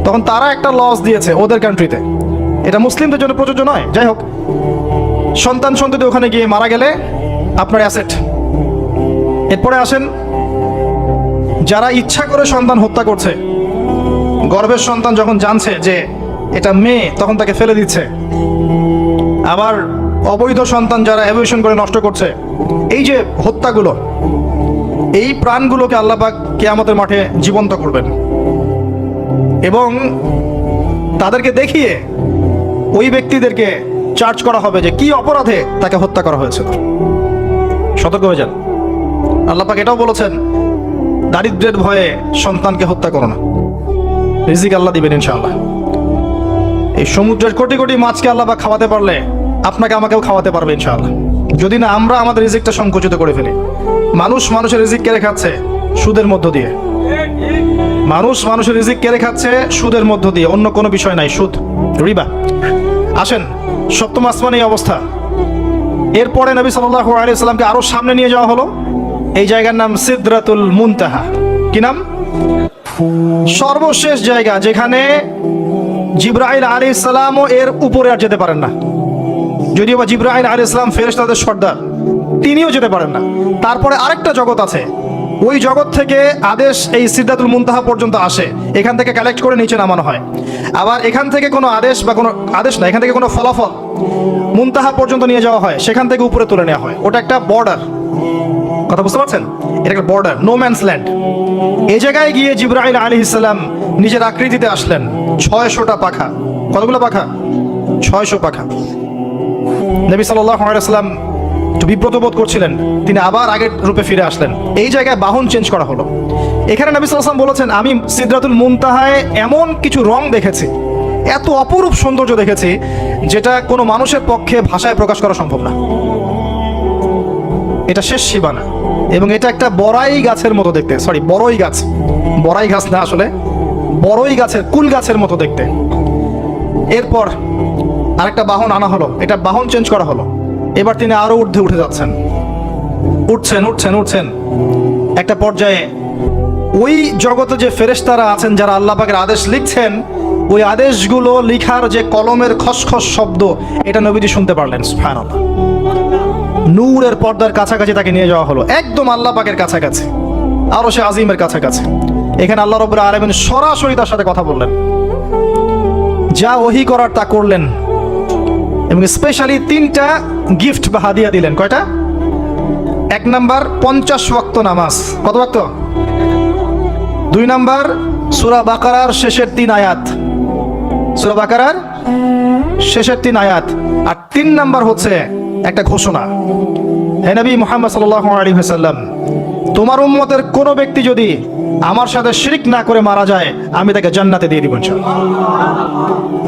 তখন তারা একটা লস দিয়েছে ওদের কান্ট্রিতে। এটা মুসলিমদের জন্য প্রযোজ্য নয়। যাই হোক, সন্তান সন্ততি ওখানে গিয়ে মারা গেলে আপনার অ্যাসেট। এরপরে আসেন যারা ইচ্ছা করে সন্তান হত্যা করছে, গর্ভের সন্তান যখন জানছে যে এটা মেয়ে, তখন তাকে ফেলে দিচ্ছে। আবার অবৈধ সন্তান যারা অ্যাবর্শন করে নষ্ট করছে, এই যে হত্যাগুলো, এই প্রাণগুলোকে আল্লাহ পাক কিয়ামতের মাঠে জীবন্ত করবেন এবং তাদেরকে দেখিয়ে ওই ব্যক্তিদেরকে চার্জ করা হবে যে কি অপরাধে তাকে হত্যা করা হয়েছিল। সতর্ক হয়ে যান। আল্লাহ পাক এটাও বলেছেন, দারিদ্র্যের ভয়ে সন্তানকে হত্যা করো না, রিজিক আল্লাহ দিবেন ইনশাআল্লাহ। এই সমুদ্রের কোটি কোটি মাছকে আল্লাহ পাক খাওয়াতে পারলে আপনাকে আমাকেও খাওয়াতে পারবে ইনশাআল্লাহ। যদি না আমরা আমাদের রিজিকটা সংকুচিত করে ফেলি। মানুষের রিজিক কেড়ে খাচ্ছে সুদের মধ্য দিয়ে। মানুষের রিজিক কেড়ে খাচ্ছে সুদের মধ্য দিয়ে, অন্য কোনো বিষয় নাই, সুদ, রিবা। আসেন, সপ্তম আসমানে এই অবস্থা। এরপরে নবী সাল্লাল্লাহু আলাইহি সাল্লামকে আরো সামনে নিয়ে যাওয়া হলো। এই জায়গার নাম সিদরাতুল মুনতাহা। কি নাম? সর্বশেষ জায়গা, যেখানে জিবরাইল আলাইহিস সালামও এর উপরে আর যেতে পারেন না। যদিও বা জিবরাইল আলাইহিস সালাম ফেরেশতাদের সর্দার, তিনিও যেতে পারেন না। তারপরে আরেকটা জগৎ আছে, ওই জগৎ থেকে আদেশ এই সিদরাতুল মুনতাহা পর্যন্ত আসে, এখান থেকে কালেক্ট করে নিচে নামানো হয়। আবার এখান থেকে কোনো আদেশ বা কোনো আদেশ না, এখান থেকে কোনো ফলাফল মুনতাহা পর্যন্ত নিয়ে যাওয়া হয়, সেখান থেকে উপরে তুলে নেওয়া হয়। ওটা একটা বর্ডার, কথা বুঝতে পারছেন? এটা একটা বর্ডার, নো ম্যানস ল্যান্ড। এই জায়গায় গিয়ে জিবরাইল আলাইহিস সালাম নিজের আকৃতিতে আসলেন। 600টা পাখা। কতগুলো পাখা? 600 পাখা। নবী সাল্লাল্লাহু আলাইহি ওয়াসাল্লাম একটু বিব্রত বোধ করছিলেন, তিনি আবার আগের রূপে ফিরে আসলেন। এই জায়গায় বাহন চেঞ্জ করা হলো। এখানে নবী সাল্লাল্লাহু আলাইহি ওয়াসাল্লাম বলেছেন, আমি সিদরাতুল মুনতাহায় এমন কিছু রং দেখেছি, এত অপরূপ সৌন্দর্য দেখেছি, যেটা কোনো মানুষের পক্ষে ভাষায় প্রকাশ করা সম্ভব না। এটা শেষ সীমানা, এবং এটা একটা বড়াই গাছের মতো দেখতে। সরি, বড়ই গাছ, বড়াই গাছ না, আসলে বড়ই গাছের, কুল গাছের মতো দেখতে। এরপর আরেকটা বাহন আনা হলো, এটা বাহন চেঞ্জ করা হলো। এবার তিনি আরো ঊর্ধ্বে উঠে যাচ্ছেন, উঠছেন। একটা পর্যায়ে ওই জগতে যে ফেরেশতারা আছেন, যারা আল্লাহ পাকের আদেশ লিখছেন, ওই আদেশগুলো লিখার যে কলমের খসখস শব্দ, এটা নবীজি শুনতে পারলেন। সুবহানাল্লাহ। নূরের পর্দার কাছাকাছি তাকে নিয়ে যাওয়া হলো, একদম আল্লাহ পাকের কাছাকাছি, আরশে আজিমের কাছাকাছি। এখানে আল্লাহ রাব্বুল আলামিন সরাসরি তার সাথে কথা বললেন, যা ওহী করার তা করলেন, এবং স্পেশালি 3টা গিফট বা হাদিয়া দিলেন। কয়টা? 1 নাম্বার 50 ওয়াক্ত নামাজ। কত ওয়াক্ত? 2 নাম্বার সূরা বাকারার শেষের 3 আয়াত, সূরা বাকারার শেষের 3 আয়াত। আর 3 নাম্বার হচ্ছে একটা ঘোষণা, হে নবী মুহাম্মদ সাল্লাল্লাহু আলাইহি ওয়াসাল্লাম, তোমার উম্মতের কোনো ব্যক্তি যদি আমার সাথে শিরক না করে মারা যায়, আমি তাকে জান্নাতে দিয়ে দিব ইনশাআল্লাহ।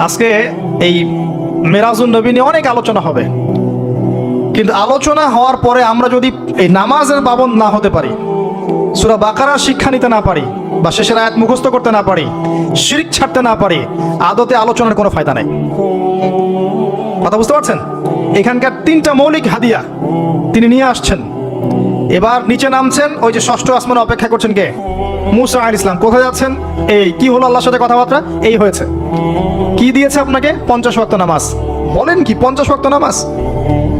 আজকে এই মেরাজুন নবী নিয়ে অনেক আলোচনা হবে, কিন্তু আলোচনা হওয়ার পরে আমরা যদি এই নামাজের পাবন্দ না হতে পারি, সূরা বাকারার শিক্ষা নিতে না পারি, বা শেষের আয়াত মুখস্থ করতে না পারি, শিরক ছাড়তে না পারি, আদতে আলোচনার কোনো ফায়দা নাই। কথা বুঝতে পারছেন? এখানকার 3টা মৌলিক হাদিয়া তিনি নিয়ে আসছেন। এবার নিচে নামছেন, ওই যে 6ষ্ঠ আসমানে অপেক্ষা করছেন কে? মুসা আলাইহিস সালাম। কোথায় যাচ্ছেন? এই কি হলো আল্লাহর সাথে কথাবার্তা, এই হয়েছে। কি দিয়েছে আপনাকে? 50 ওয়াক্ত নামাজ। বলেন কি 50 ওয়াক্ত নামাজ?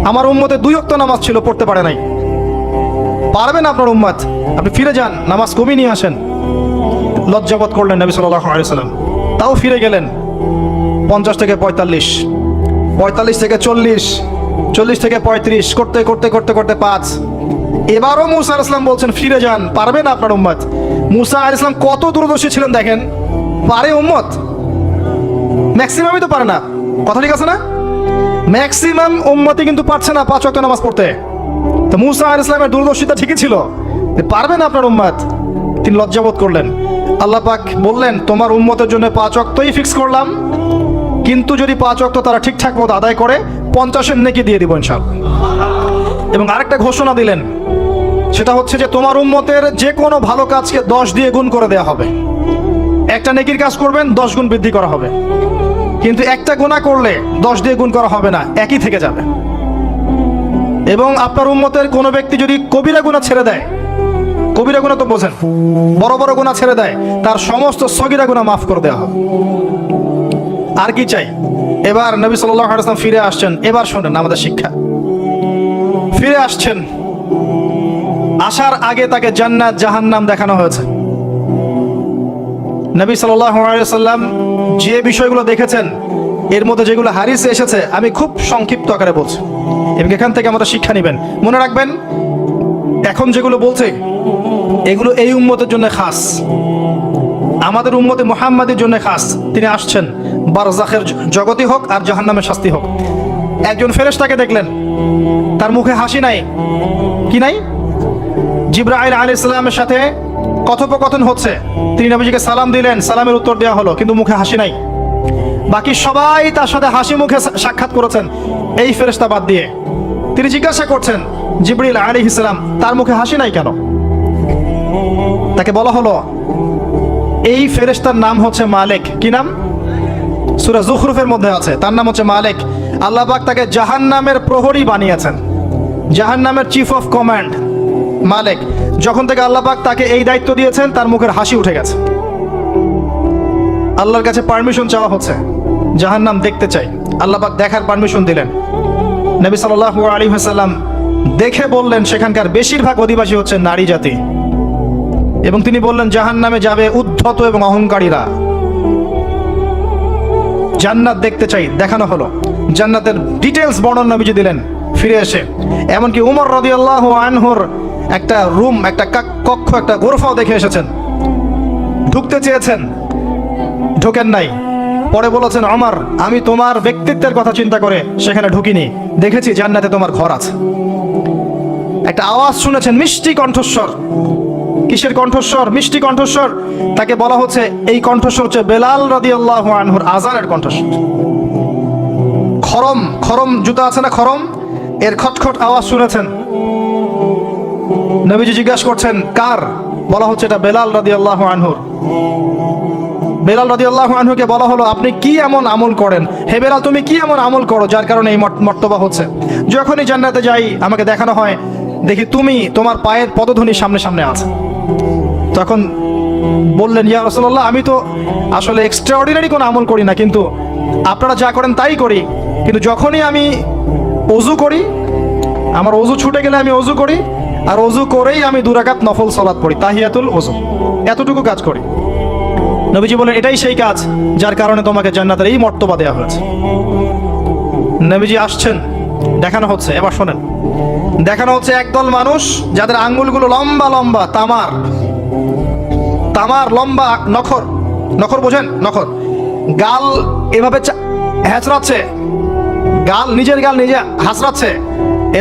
আমার উম্মতে 2 ওয়াক্ত নামাজ ছিল, পড়তে পারে নাই। পারবেন আপনার উম্মত? আপনি ফিরে যান, নামাজ কমিয়ে নিয়ে আসেন। লজ্জাবোধ করলেন নবী সাল্লাল্লাহু আলাইহি ওয়াসাল্লাম, তাও ফিরে গেলেন। 50 থেকে 45, 45 থেকে 40, 40 থেকে 35, করতে করতে করতে করতে 5। এবারও মুসা আলাইহিস সালাম বলছেন, ফিরে যান, পারবেন আপনার উম্মত? মুসা আলাইহিস সালাম কত দূরদর্শী ছিলেন দেখেন, পারে উম্মত? ম্যাক্সিমামই তো পারে না। কথা ঠিক আছে না? ম্যাক্সিমাম উম্মতই কিন্তু পারছে না 5 ওয়াক্ত নামাজ পড়তে। তো মুসা আলাইহিস সালামের দূরদর্শিতা ঠিকই ছিল, পারবেন আপনার উম্মত? তিনি লজ্জাবোধ করলেন। আল্লাহ পাক বললেন, তোমার উম্মতের জন্য 5 ওয়াক্তই ফিক্স করলাম, কিন্তু যদি 5 ওয়াক্ত তারা ঠিকঠাক মতো আদায় করে, 50-এর নেকি দিয়ে দিব ইনশাআল্লাহ। এবং আরেকটা ঘোষণা দিলেন, সেটা হচ্ছে যে তোমার উম্মতের যে কোনো ভালো কাজকে 10 দিয়ে গুণ করে দেওয়া হবে। একটা নেকির কাজ করবেন, 10 গুণ বৃদ্ধি করা হবে। কিন্তু একটা গুনাহ করলে 10 দিয়ে গুণ করা হবে না, একই থেকে যাবে। এবং আপনার উম্মতের কোনো ব্যক্তি যদি কবিরা গুনাহ ছেড়ে দেয়, কবিরা গুনাহ তো বোঝেন, বড় বড় গুনাহ ছেড়ে দেয়, তার সমস্ত সগীরা গুনাহ মাফ করে দেওয়া হবে। আর কি চাই? এবার নবী সাল্লাল্লাহু আলাইহি ওয়াসাল্লাম ফিরে আসছেন। এবার শুনেন আমাদের শিক্ষা। ফিরে আসছেন, আসার আগে তাকে জান্নাত জাহান্নাম দেখানো হয়েছে। নবী সাল্লাল্লাহু আলাইহি ওয়াসাল্লাম যে বিষয়গুলো দেখেছেন, এর মধ্যে যেগুলো হাদিসে এসেছে, আমি খুব সংক্ষিপ্ত আকারে বলছি, এবং এখান থেকে আমাদের শিক্ষা নেবেন। মনে রাখবেন, এখন যেগুলো বলছে এগুলো এই উম্মতের জন্য খাস, আমাদের উম্মতে মুহাম্মাদের জন্য খাস। তিনি আসছেন, বারজাখের জগতি হোক আর জাহান্নামের শাস্তি হোক। একজন ফেরেশতাকে দেখলেন, তার মুখে হাসি নাই। কি নাই? জিবরাইল আলাইহিস সালামের সাথে কথোপকথন হচ্ছে, তিনি নবীজিকে সালাম দিলেন, সালামের উত্তর দেওয়া হলো, কিন্তু মুখে হাসি নাই। বাকি সবাই তার সাথে হাসি মুখে সাক্ষাৎ করেছেন, এই ফেরেশতা বাদ দিয়ে। তিনি জিজ্ঞাসা করছেন জিবরিল আলাইহিস সালাম, তার মুখে হাসি নাই কেন? তাকে বলা হলো এই ফেরেশতার নাম হচ্ছে মালিক। কি নাম? সূরা যুখরুফের মধ্যে আছে, তার নাম হচ্ছে মালিক। আল্লাহ পাক তাকে জাহান্নামের প্রহরী বানিয়েছেন, জাহান্নামের চিফ অফ কমান্ড মালিক। যখন থেকে আল্লাহ পাক তাকে এই দায়িত্ব দিয়েছেন, তার মুখের হাসি উঠে গেছে। আল্লাহর কাছে পারমিশন চাওয়া হচ্ছে, জাহান্নাম দেখতে চাই। আল্লাহ পাক দেখার পারমিশন দিলেন। নবী সাল্লাল্লাহু আলাইহি ওয়াসাল্লাম দেখে বললেন সেখানকার বেশিরভাগ অধিবাসী হচ্ছে নারী জাতি, এবং তিনি বললেন জাহান্নামে যাবে উদ্ধত এবং অহংকারীরা। জান্নাত দেখতে চাই, দেখানো হলো। জান্নাতের ডিটেলস বর্ণনা নবীজি দিলেন ফিরে এসে। এমনকি উমর রাদিয়াল্লাহু আনহুর একটা রুম, একটা কক্ষ, একটা গোরফাও দেখে এসেছেন। ঢুকতে চেয়েছেন, ঢোকেন নাই। পরে বলেছেন, ওমর, আমি তোমার ব্যক্তিত্বের কথা চিন্তা করে সেখানে ঢুকিনি, দেখেছি জান্নাতে তোমার ঘর আছে। একটা আওয়াজ শুনেছেন, মিষ্টি কণ্ঠস্বর। কিসের কণ্ঠস্বর? মিষ্টি কণ্ঠস্বর। তাকে বলা হচ্ছে এই কণ্ঠস্বর হচ্ছে বেলাল রাদিয়াল্লাহু আনহুর আযানের কণ্ঠস্বর। খরম, খরম জুতা আছে না, খরম, এর খটখট আওয়াজ শুনেছেন। নবীজি জিজ্ঞাসা করছেন কার? বলা হচ্ছে এটা বেলাল রাদিয়াল্লাহু আনহুর। বেলাল রাদিয়াল্লাহু আনহুকে বলা হলো, আপনি কি এমন আমল করেন? হে বেলাল, তুমি কি এমন আমল করো যার কারণে এই মর্তবা হচ্ছে? যখনই জান্নাতে যাই আমাকে দেখানো হয়, দেখি তুমি তোমার পায়ের পদধ্বনি সামনে সামনে আছে। তখন বললেন, ইয়া রাসূলুল্লাহ, আমি তো আসলে এক্সট্রাঅর্ডিনারি কোনো আমল করি না, কিন্তু আপনারা যা করেন তাই করি। কিন্তু যখনই আমি ওযু করি, আমার ওযু ছুটে গেলে আমি ওযু করি, আর ওযু করেই আমি 2 রাকাত নফল সালাত পড়ি, তাহিয়াতুল ওযু। এতটুকু কাজ করি। নবীজি বলেন, এটাই সেই কাজ যার কারণে তোমাকে জান্নাতের এই মর্তবা দেওয়া হয়েছে। নবীজি আসছেন, দেখানো হচ্ছে। এবার শোনেন, দেখানো হচ্ছে একদল মানুষ যাদের আঙ্গুলগুলো লম্বা লম্বা, তামার তামার লম্বা নখর। নখর বোঝেন? নখর। গাল এভাবে হ্যাঁচড়াচ্ছে, গাল, নিজের গাল নিজে হাসড়াচ্ছে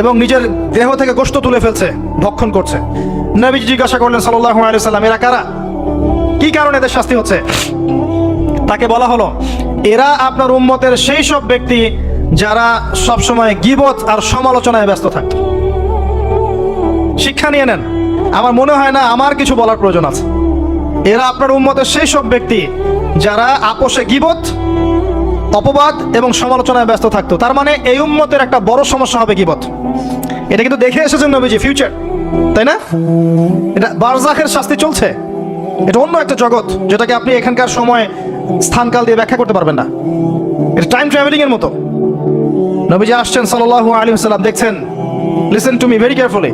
এবং নিজের দেহ থেকে গোশত তুলে ফেলছে, ভক্ষণ করছে। নবীজি জিজ্ঞাসা করলেন সাল্লাল্লাহু আলাইহি ওয়াসাল্লাম, এরা কারা? কি কারণে এদের শাস্তি হচ্ছে? তাকে বলা হলো, এরা আপনার উম্মতের সেই সব ব্যক্তি যারা সবসময় গীবত আর সমালোচনায় ব্যস্ত থাকত। শিক্ষা নিয়ে নেন, আমার মনে হয় না আমার কিছু বলার প্রয়োজন আছে। এরা আপনার উম্মতের সেই সব ব্যক্তি যারা আপোষে গীবত, অপবাদ এবং সমালোচনায় ব্যস্ত থাকতো। তার মানে এই উম্মতের একটা বড় সমস্যা হবে গীবত। এটা কিন্তু দেখে এসেছেন নবীজি, ফিউচার, তাই না? এটা বারজাখের শাস্তি চলছে। এটা অন্য একটা জগৎ যেটাকে আপনি এখানকার সময় স্থানকাল দিয়ে ব্যাখ্যা করতে পারবেন না। এটা টাইম ট্রাভেলিং এর মতো। নবীজি আসছেন সাল্লাল্লাহু আলাইহি ওয়াসাল্লাম, দেখছেন, listen to me very carefully.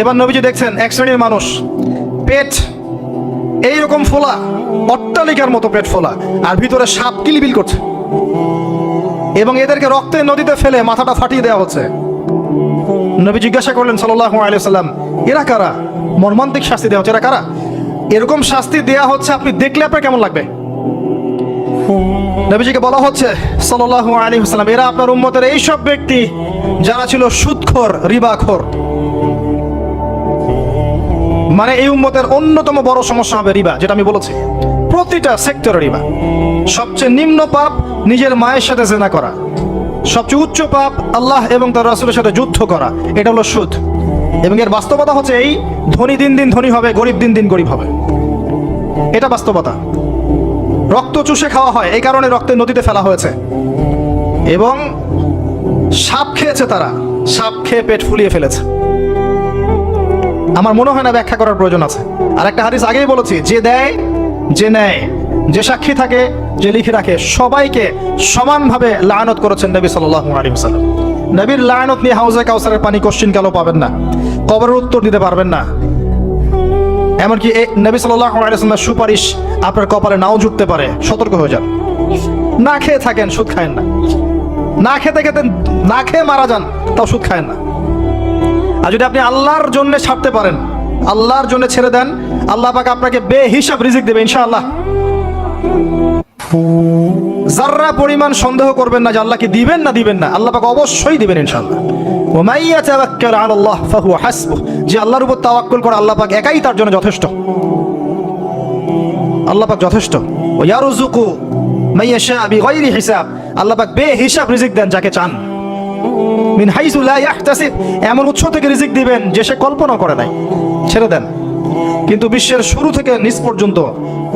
এবার নবীজি দেখছেন এক শ্রেণীর মানুষ, পেট এইরকম ফোলা, অট্টালিকার মতো পেট ফোলা, আর ভিতরে সাপ কিলবিল করছে, এবং এদেরকে রক্তের নদীতে ফেলে মাথাটা ফাটিয়ে দেওয়া হচ্ছে। নবী জিজ্ঞাসা করলেন সাল্লাল্লাহু আলাইহি ওয়াসাল্লাম, এরা কারা? মর্মান্তিক শাস্তি দেওয়া হচ্ছে, এরা কারা? এরকম শাস্তি দেয়া হচ্ছে, আপনি দেখলে আপনার কেমন লাগবে? নবীজিকে বলা হচ্ছে সাল্লাল্লাহু আলাইহি ওয়াসাল্লাম, এরা আপনার উম্মতের এই সব ব্যক্তি যারা ছিল সুদখোর, রিবাখোর। মানে এই উম্মতের অন্যতম বড় সমস্যা হবে রিবা, যেটা আমি বলেছি। প্রতিটা সেক্টরে রিবা। সবচেয়ে নিম্ন পাপ নিজের মায়ের সাথে জেনা করা, সবচেয়ে উচ্চ পাপ আল্লাহ এবং তার রাসূলের সাথে যুদ্ধ করা, এটা হলো সুদ। এবং এর বাস্তবতা হচ্ছে এই, ধনী দিন দিন ধনী হবে, গরিব দিন দিন গরিব হবে। এটা বাস্তবতা। রক্ত চুষে খাওয়া হয়, এই কারণে রক্তের নদীতে ফেলা হয়েছে। এবং সাপ খেয়েছে তারা, সাপ খেয়ে পেট ফুলিয়ে ফেলেছে। আমার মনে হয় না ব্যাখ্যা করার প্রয়োজন আছে। আর একটা হাদিস আগেই বলেছি, যে দেয়, যে নেয়, যে সাক্ষী থাকে, যে লিখে রাখে, সবাইকে সমানভাবে লানত করেছেন নবী সাল্লাল্লাহু আলাইহি ওয়াসাল্লাম। নবীর লানত নিয়ে হাউজে কাউসারের পানি কোশ্চিন কালও পাবেন না, কবরের উত্তর দিতে পারবেন না। এমনকি নবী সাল্লাল্লাহু আলাইহি ওয়াসাল্লামের সুপারিশ আপনার কপালে নাও জুটতে পারে, সতর্ক হয়ে যান। না খেয়ে থাকেন, সুদ খায়েন না। না খেতে খেতে না খেয়ে মারা যান, তাও সুদ খায়েন না। আর যদি আপনি আল্লাহর জন্য ছাড়তে পারেন, আল্লাহর জন্য ছেড়ে দেন, আল্লাহ পাক আপনাকে বেহিসাব রিজিক দেবে ইনশাআল্লাহ। যাররা পরিমাণ সন্দেহ করবেন না যে আল্লাহ কি দিবেন না দিবেন না, আল্লাহ পাক অবশ্যই দিবেন ইনশাআল্লাহ। ওয়া মান ইয়াতাওয়াক্কাল আলাল্লাহ ফাহুয়া হাসবুহ, যে আল্লাহর উপর তাওয়াক্কুল করে আল্লাহ পাক একাই তার জন্য যথেষ্ট। আল্লাহ পাক যথেষ্ট। ওয়া ইয়ারযুকু মান ইয়াশা বিগাইরি হিসাব, আল্লাহ পাক বেহিসাব রিজিক দেন যাকে চান। মিন হাইসু লা ইয়াহতাসিব, এমন উৎস থেকে রিজিক দিবেন যে সে কল্পনা করে নাই। ছেড়ে দেন। কিন্তু বিশ্বের শুরু থেকে নিচ পর্যন্ত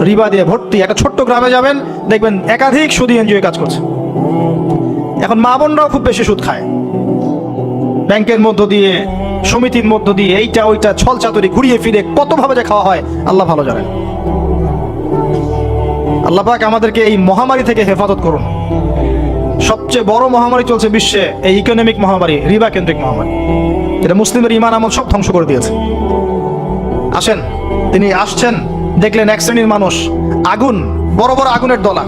রিবা দিয়ে ভর্তি। একটা ছোট্ট গ্রামে যাবেন, দেখবেন একাধিক সুদী এনজিও কাজ করছে। এখন মা বোনরাও খুব বেশি সুদ খায়, ব্যাংকের মধ্য দিয়ে, সমিতির মধ্য দিয়ে, এইটা ওইটা ছল চাতুরি ঘুরিয়ে ফিরে কতভাবে যে খাওয়া হয় আল্লাহ ভালো জানেন। আল্লাহ পাক আমাদেরকে এই মহামারী থেকে হেফাজত করুন। সবচেয়ে বড় মহামারী চলছে বিশ্বে, এই ইকোনমিক মহামারী, রিবা কেন্দ্রিক মহামারী। এটা মুসলিমের ঈমান আমল সব ধ্বংস করে দিয়েছে। আসেন, তিনি আসছেন, দেখলেন এক শ্রেণীর মানুষ আগুন, বড় বড় আগুনের দলা,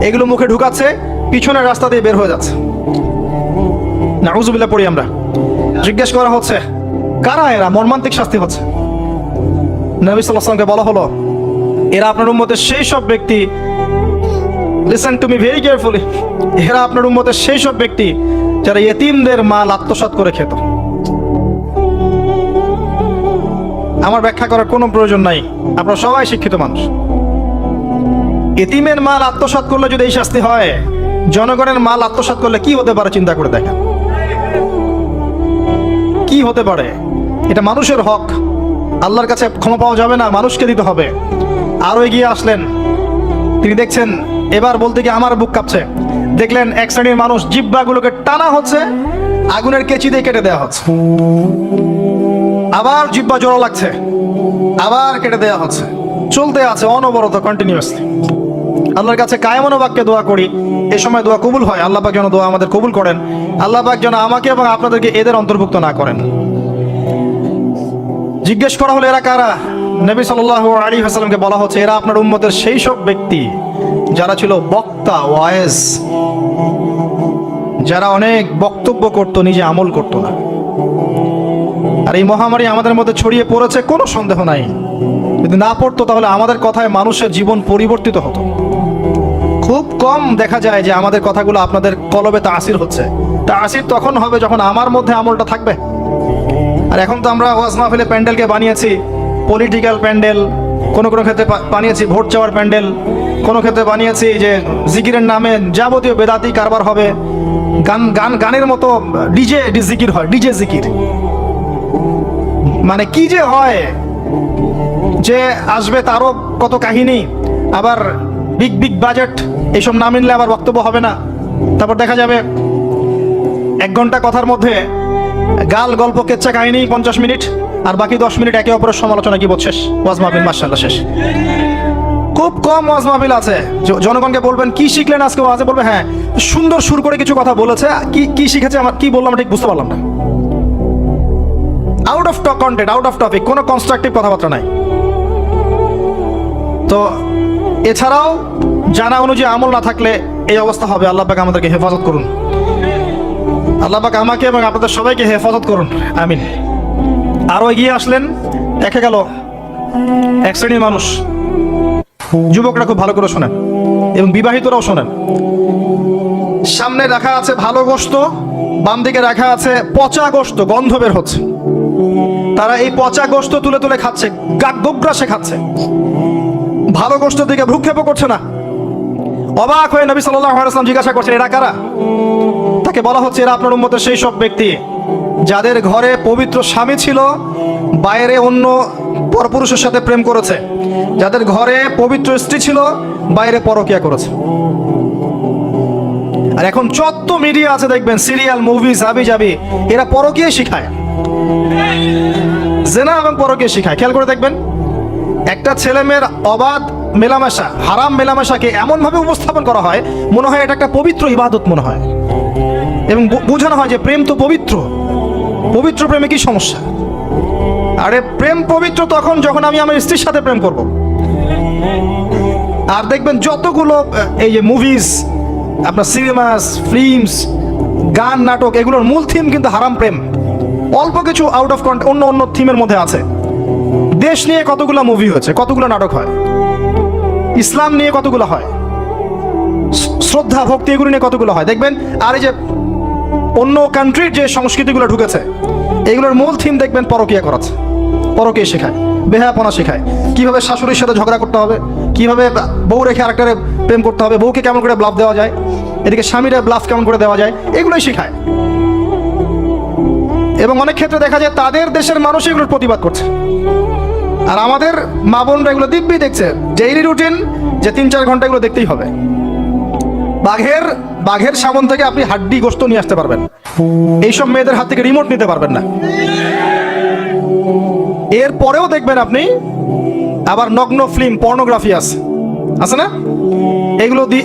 এগুলো মুখে ঢুকাচ্ছে, পিছনের রাস্তা দিয়ে বের হয়ে যাচ্ছে। নাউযুবিল্লাহ পড়ি আমরা। জিজ্ঞেস করা হচ্ছে কারা এরা, মর্মান্তিক শাস্তি হচ্ছে। নবী সাল্লাল্লাহু আলাইহি ওয়াসাল্লামকে বলা হলো এরা আপনার উম্মতের সেই সব ব্যক্তি, listen to me very carefully, এরা আপনার উম্মতের সেই সব ব্যক্তি যারা ইয়েতিমদের মাল আত্মসাৎ করে খেত। আমার ব্যাখ্যা করার কোনো প্রয়োজন নাই, আপনারা সবাই শিক্ষিত মানুষ। ইতিমের মাল আত্মসাৎ করলে যদি এই শাস্তি হয়, জনগণের মাল আত্মসাৎ করলে কি হতে পারে চিন্তা করে দেখেন। কি হতে পারে? এটা মানুষের হক, আল্লাহর কাছে ক্ষমা পাওয়া যাবে না, মানুষকে দিতে হবে। আরো এগিয়ে আসলেন, তিনি দেখছেন, এবার বলতে গিয়ে আমার বুক কাঁপছে। দেখলেন এক শ্রেণীর মানুষ জিহ্বাগুলোকে টানা হচ্ছে, আগুনের কেচি দিয়ে কেটে দেওয়া হচ্ছে। আবার জিহ্বা জোড়া লাগছে, আবার কেটে দেওয়া হচ্ছে, চলতে আছে অনবরত, কন্টিনিউয়াসলি। আল্লাহর কাছে কায়েমান বাক্যে দোয়া করি, এ সময় দোয়া কবুল হয়। আল্লাহ পাক যেন দোয়া আমাদের কবুল করেন। আল্লাহ পাক যেন আমাকে এবং আপনাদেরকে এদের অন্তর্ভুক্ত না করেন। জিজ্ঞেস করা হলো এরা কারা? নবী সাল্লাল্লাহু আলাইহি ওয়াসাল্লামকে বলা হচ্ছে এরা আপনার উম্মতের সেই সব ব্যক্তি যারা ছিল বক্তা, ওয়াইজ, যারা অনেক বক্তব্য করত, নিজে আমল করত না। আর এই মহামারী আমাদের মধ্যে ছড়িয়ে পড়েছে, কোনো সন্দেহ নাই। যদি না পড়তো তাহলে আমাদের কথায় মানুষের জীবন পরিবর্তিত হতো। খুব কম দেখা যায় যে আমাদের কথাগুলো আপনাদের কলবে তাসির হচ্ছে। তাসির তখন হবে যখন আমার মধ্যে আমলটা থাকবে। আর এখন তো আমরা ওয়াজ মাহফিলে প্যান্ডেলকে বানিয়েছি পলিটিক্যাল প্যান্ডেল, কোনো কোনো ক্ষেত্রে বানিয়েছি ভোট চাওয়ার প্যান্ডেল, কোনো ক্ষেত্রে বানিয়েছি যে জিকিরের নামে যাবতীয় বেদাতি কারবার হবে, গানের মতো ডিজে জিকির হয়, ডিজে জিকির। মানে কি যে হয়, যে আসবে তারও কত কাহিনী, আবার বিগ বিগ বাজেট, এইসব না মিললে আবার বক্তব্য হবে না। তারপর দেখা যাবে 1 ঘন্টা কথার মধ্যে গাল গল্প কেচ্ছা কাহিনী 50 মিনিট, আর বাকি 10 মিনিট একে অপরের সমালোচনা, কি বলছিস ওয়াজ মাহফিল মাশাআল্লাহ শেষ। খুব কম ওয়াজ মাহফিল আছে জনগণকে বলবেন কি শিখলেন আজকে ওয়াজে, বলবে হ্যাঁ সুন্দর সুর করে কিছু কথা বলেছে, কি শিখেছে, আমার কি বললাম ঠিক বুঝতে পারলাম না। Out of content, out of topic, কোনো কনস্ট্রাকটিভ কথাবার্তা নাই। তো এছাড়াও জানা অনুযায়ী আমল না থাকলে এই অবস্থা হবে। আল্লাহ পাক আমাদেরকে হেফাজত করুন। আল্লাহ পাক আমাকে এবং আপনাদের সবাইকে হেফাজত করুন, আমিন। আরো এগিয়ে আসলেন, দেখা গেল এক শ্রেণীর মানুষ, যুবকরা খুব ভালো করে শোনেন এবং বিবাহিতরাও শোনেন। সামনে রাখা আছে ভালো গোশত, বাম দিকে রাখা আছে পচা গোশত, গন্ধ বের হচ্ছে। তারা এই পচা গোশত তুলে তুলে খাচ্ছে, গোগ্রাসে খাচ্ছে, ভালো গোশতের দিকে ভ্রুক্ষেপও করছে না। অবাক হয়ে নবী সাল্লাল্লাহু আলাইহি ওয়াসাল্লাম জিজ্ঞাসা করছেন এরা কারা? তাকে বলা হচ্ছে এরা আপনার উম্মতের সেই সব ব্যক্তি যাদের ঘরে পবিত্র স্বামী ছিল, বাইরে অন্য পরপুরুষের সাথে প্রেম করেছে, যাদের ঘরে পবিত্র স্ত্রী ছিল, বাইরে পরকিয়া করেছে। আর এখন যত মিডিয়া আছে দেখবেন, সিরিয়াল, মুভি, হাবি জাবি, এরা পরকিয়া শিখায়, জেনা এবং পরকিয়া শিখায়। খেয়াল করে দেখবেন, একটা ছেলে মেয়ের অবাধ মেলামেশা, হারাম মেলামেশাকে এমনভাবে উপস্থাপন করা হয় মনে হয় এটা একটা পবিত্র ইবাদত মনে হয়, এবং বোঝানো হয় যে প্রেম তো পবিত্র, পবিত্র প্রেমে কি সমস্যা? আরে প্রেম পবিত্র তখন যখন আমি আমার স্ত্রীর সাথে প্রেম করব। আর দেখবেন যতগুলো এই যে মুভিজ, আপনার সিনেমাস, ফিল্মস, গান, নাটক, এগুলোর মূল থিম কিন্তু হারাম প্রেম। অল্প কিছু আউট অফ অন্য অন্য থিমের মধ্যে আছে। দেশ নিয়ে কতগুলো মুভি হয়েছে, কতগুলো নাটক হয়, ইসলাম নিয়ে কতগুলো হয়, শ্রদ্ধা ভক্তি এগুলো নিয়ে কতগুলো হয় দেখবেন। আর এই যে অন্য কান্ট্রির যে সংস্কৃতিগুলো ঢুকেছে, এগুলোর মূল থিম দেখবেন পরকিয়া করাচ্ছে, পরকিয়া শেখায়, বেহায়াপনা শেখায়, কিভাবে শাশুড়ির সাথে ঝগড়া করতে হবে, কিভাবে বউ রেখে আরেকটারে প্রেম করতে হবে, বউকে কেমন করে ব্লাফ দেওয়া যায়, এদিকে স্বামীরা ব্লাফ কেমন করে দেওয়া যায়, এগুলোই শেখায়। এবং অনেক ক্ষেত্রে দেখা যায় তাদের দেশের মানুষ এগুলোর প্রতিবাদ করছে, আর আমাদের মা বোনরা এগুলো দিব্যি দেখছে, ডেইলি রুটিন যে 3-4 ঘন্টা এগুলো দেখতেই হবে। বাঘের সামন থেকে আপনি হাড্ডি গোস্ত নিয়ে আসতে পারবেন, এইসব মেয়েদের হাত থেকে রিমোট নিতে পারবেন না। এরপরেও দেখবেন আপনি আবার নগ্ন ফিল্ম, পর্নোগ্রাফি আছে না,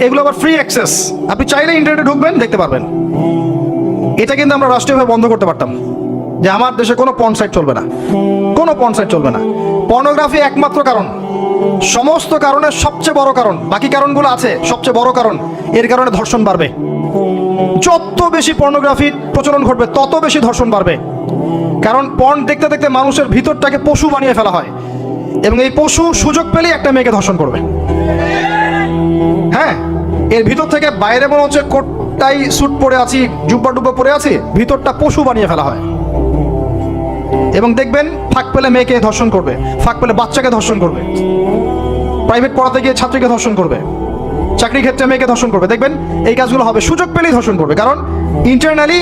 এগুলো আবার ফ্রি অ্যাক্সেস, আপনি চাইলে ইন্টারনেটে ঢুকবেন, দেখতে পারবেন। এটা কিন্তু আমরা রাষ্ট্রীয়ভাবে বন্ধ করতে পারতাম, যে আমার দেশে কোনো পর্ন সাইট চলবে না, কোনো পর্ন সাইট চলবে না। পর্নোগ্রাফি একমাত্র কারণ, সমস্ত কারণের সবচেয়ে বড় কারণ, বাকি কারণগুলো আছে, সবচেয়ে বড় কারণ এর কারণে ধর্ষণ বাড়বে। যত বেশি পর্নোগ্রাফির প্রচলন ঘটবে তত বেশি ধর্ষণ বাড়বে, কারণ পর্ন দেখতে দেখতে মানুষের ভিতরটাকে পশু বানিয়ে ফেলা হয়, এবং এই পশু সুযোগ পেলেই একটা মেয়েকে ধর্ষণ করবে। হ্যাঁ, এর ভিতর থেকে বাইরে মনে হচ্ছে কোটটাই স্যুট পরে আছি, জুব্বা ডুব্বা পরে আছি, ভিতরটা পশু বানিয়ে ফেলা হয়। এবং দেখবেন ফাঁক পেলে মেয়েকে ধর্ষণ করবে, ফাঁক পেলে বাচ্চাকে ধর্ষণ করবে, প্রাইভেট পড়াতে গিয়ে ছাত্রীকে ধর্ষণ করবে, চাকরি ক্ষেত্রে মেয়েকে ধর্ষণ করবে। দেখবেন এই কাজগুলো হবে, সুযোগ পেলেই ধর্ষণ করবে, কারণ ইন্টারনালি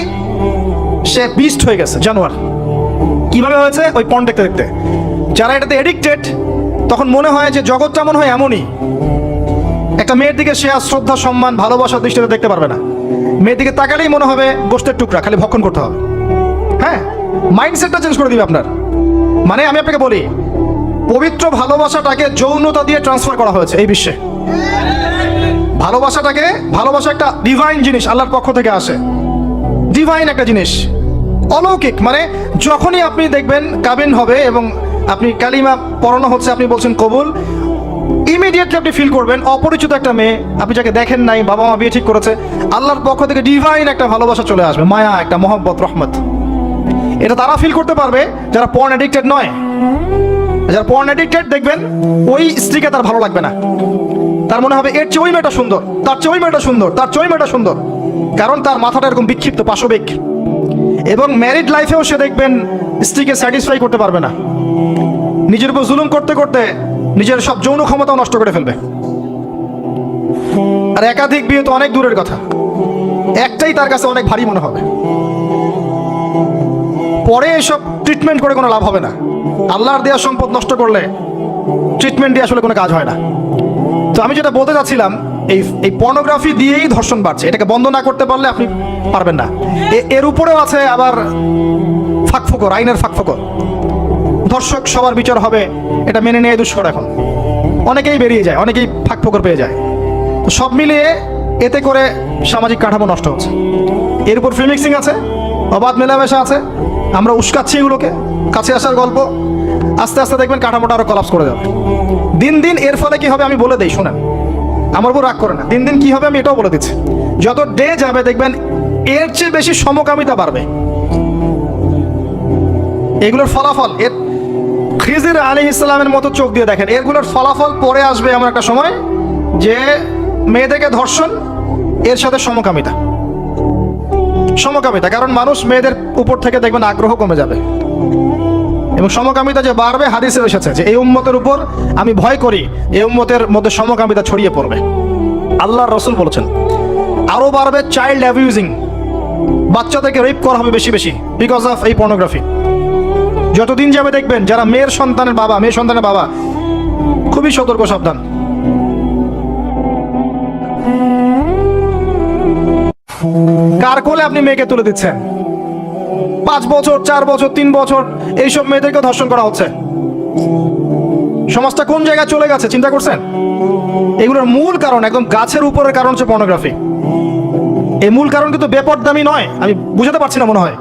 সে বিস্ট হয়ে গেছে, জানোয়ার। কিভাবে হয়েছে? ওই পর্ন দেখতে দেখতে। যারা এটাতে এডিক্টেড, তখন মনে হয় যে জগৎটা মনে হয় এমনই, একটা মেয়ের দিকে সে আর শ্রদ্ধা, সম্মান, ভালোবাসার দৃষ্টিতে দেখতে পারবে না। মেয়ের দিকে তাকালেই মনে হবে গোষ্ঠের টুকরা, খালি ভক্ষণ করতে হবে। হ্যাঁ, মাইন্ডসেটটা চেঞ্জ করে দিবে আপনার। মানে আমি আপনাকে বলি, পবিত্র ভালোবাসাটাকে যৌনতা দিয়ে ট্রান্সফার করা হয়েছে এই বিশ্বে। ভালোবাসা একটা ডিভাইন জিনিস, আল্লাহর পক্ষ থেকে আসে, ডিভাইন একটা জিনিস, অলৌকিক। মানে যখনই আপনি দেখবেন কাবিন হবে এবং আপনি কালিমা পড়ানো হচ্ছে, আপনি বলছেন কবুল, ইমিডিয়েটলি আপনি ফিল করবেন অপরিচিত একটা মেয়ে, আপনি যাকে দেখেন নাই, বাবা মা বিয়ে ঠিক করেছে, আল্লাহর পক্ষ থেকে ডিভাইন একটা ভালোবাসা চলে আসবে, মায়া, একটা মহব্বত, রহমত। এটা তারা ফিল করতে পারবে যারা পর্ন অ্যাডিক্টেড নয়। যারা পর্ন অ্যাডিক্টেড, দেখবেন ওই স্ত্রীকে তার ভালো লাগবে না, তার মনে হবে এর চেয়ে ওই মেয়েটা সুন্দর, তার চেয়ে ওই মেয়েটা সুন্দর, তার চেয়ে ওই মেয়েটা সুন্দর, কারণ তার মাথাটা এরকম বিক্ষিপ্ত, পাশবিক। এবং ম্যারিড লাইফেও সে দেখবেন স্ত্রীকে স্যাটিসফাই করতে পারবে না, নিজের উপর জুলুম করতে করতে নিজের সব যৌন ক্ষমতাও নষ্ট করে ফেলবে। আর একাধিক বিয়ে তো অনেক দূরের কথা, একটাই তার কাছে অনেক ভারী মনে হবে। পরে এসব ট্রিটমেন্ট করে কোনো লাভ হবে না। আল্লাহর দেওয়া সম্পদ নষ্ট করলে ট্রিটমেন্ট দিয়ে আসলে কোনো কাজ হয় না। তো আমি যেটা বলতে চাচ্ছিলাম, এই পর্নোগ্রাফি দিয়েই ধর্ষণ বাড়ছে, এটাকে বন্ধ না করতে পারলে আপনি পারবেন না। এর উপরেও আছে আবার ফাঁকফোকর, আইনের ফাঁকফোকর। ধর্ষক সবার বিচার হবে, এটা মেনে নিয়ে দুষ্কর। এখন অনেকেই বেরিয়ে যায়, অনেকেই ফাঁকফোকর পেয়ে যায়। তো সব মিলিয়ে এতে করে সামাজিক কাঠামো নষ্ট হচ্ছে। এর উপর ফ্রি মিক্সিং আছে, অবাধ মেলামেশা আছে, আমরা উস্কাচ্ছি এগুলোকে, কাছে আসার গল্প। আস্তে আস্তে দেখবেন কাঠামোটা আরো কলাপস করে যাবে দিন দিন। এর ফলে কি হবে আমি বলে দিই, শোনেন, আমার উপর রাগ করে না। দিন দিন কি হবে আমি এটাও বলে দিচ্ছি। যত ডে যাবে দেখবেন এর চেয়ে বেশি সমকামিতা বাড়বে। এগুলোর ফলাফল, এর খিজির আলাইহিস সালামের মতো চোখ দিয়ে দেখেন, এগুলোর ফলাফল পরে আসবে এমন একটা সময় যে মেয়েদেরকে ধর্ষণ, এর সাথে সমকামিতা। কারণ মানুষ মেয়েদের উপর থেকে দেখবেন আগ্রহ কমে যাবে, এবং সমকামিতা যে বাড়বে, হাদিসে এসেছে যে এই উম্মতের উপর আমি ভয় করি এই উম্মতের মধ্যে সমকামিতা ছড়িয়ে পড়বে। আল্লাহর রাসূল বলেছেন আরো বাড়বে চাইল্ড অ্যাবিউজিং, বাচ্চাদেরকে রেপ করা হবে বেশি বেশি বিকজ অফ এই পর্নোগ্রাফি। যতদিন যাবে দেখবেন যারা মেয়ে সন্তানের বাবা খুবই সতর্ক, সাবধান। কার কোলে আপনি মেয়েকে তুলে দিচ্ছেন? 5 বছর, 4 বছর, 3 বছর এইসব মেয়েদেরকে ধর্ষণ করা হচ্ছে। সমাজটা কোন জায়গায় চলে গেছে চিন্তা করছেন? এগুলোর মূল কারণ, একদম গাছের উপরের কারণ হচ্ছে পর্নোগ্রাফি। এই মূল কারণ কিন্তু বেপরদামি নয়, আমি বুঝাতে পারছি না মনে হয়।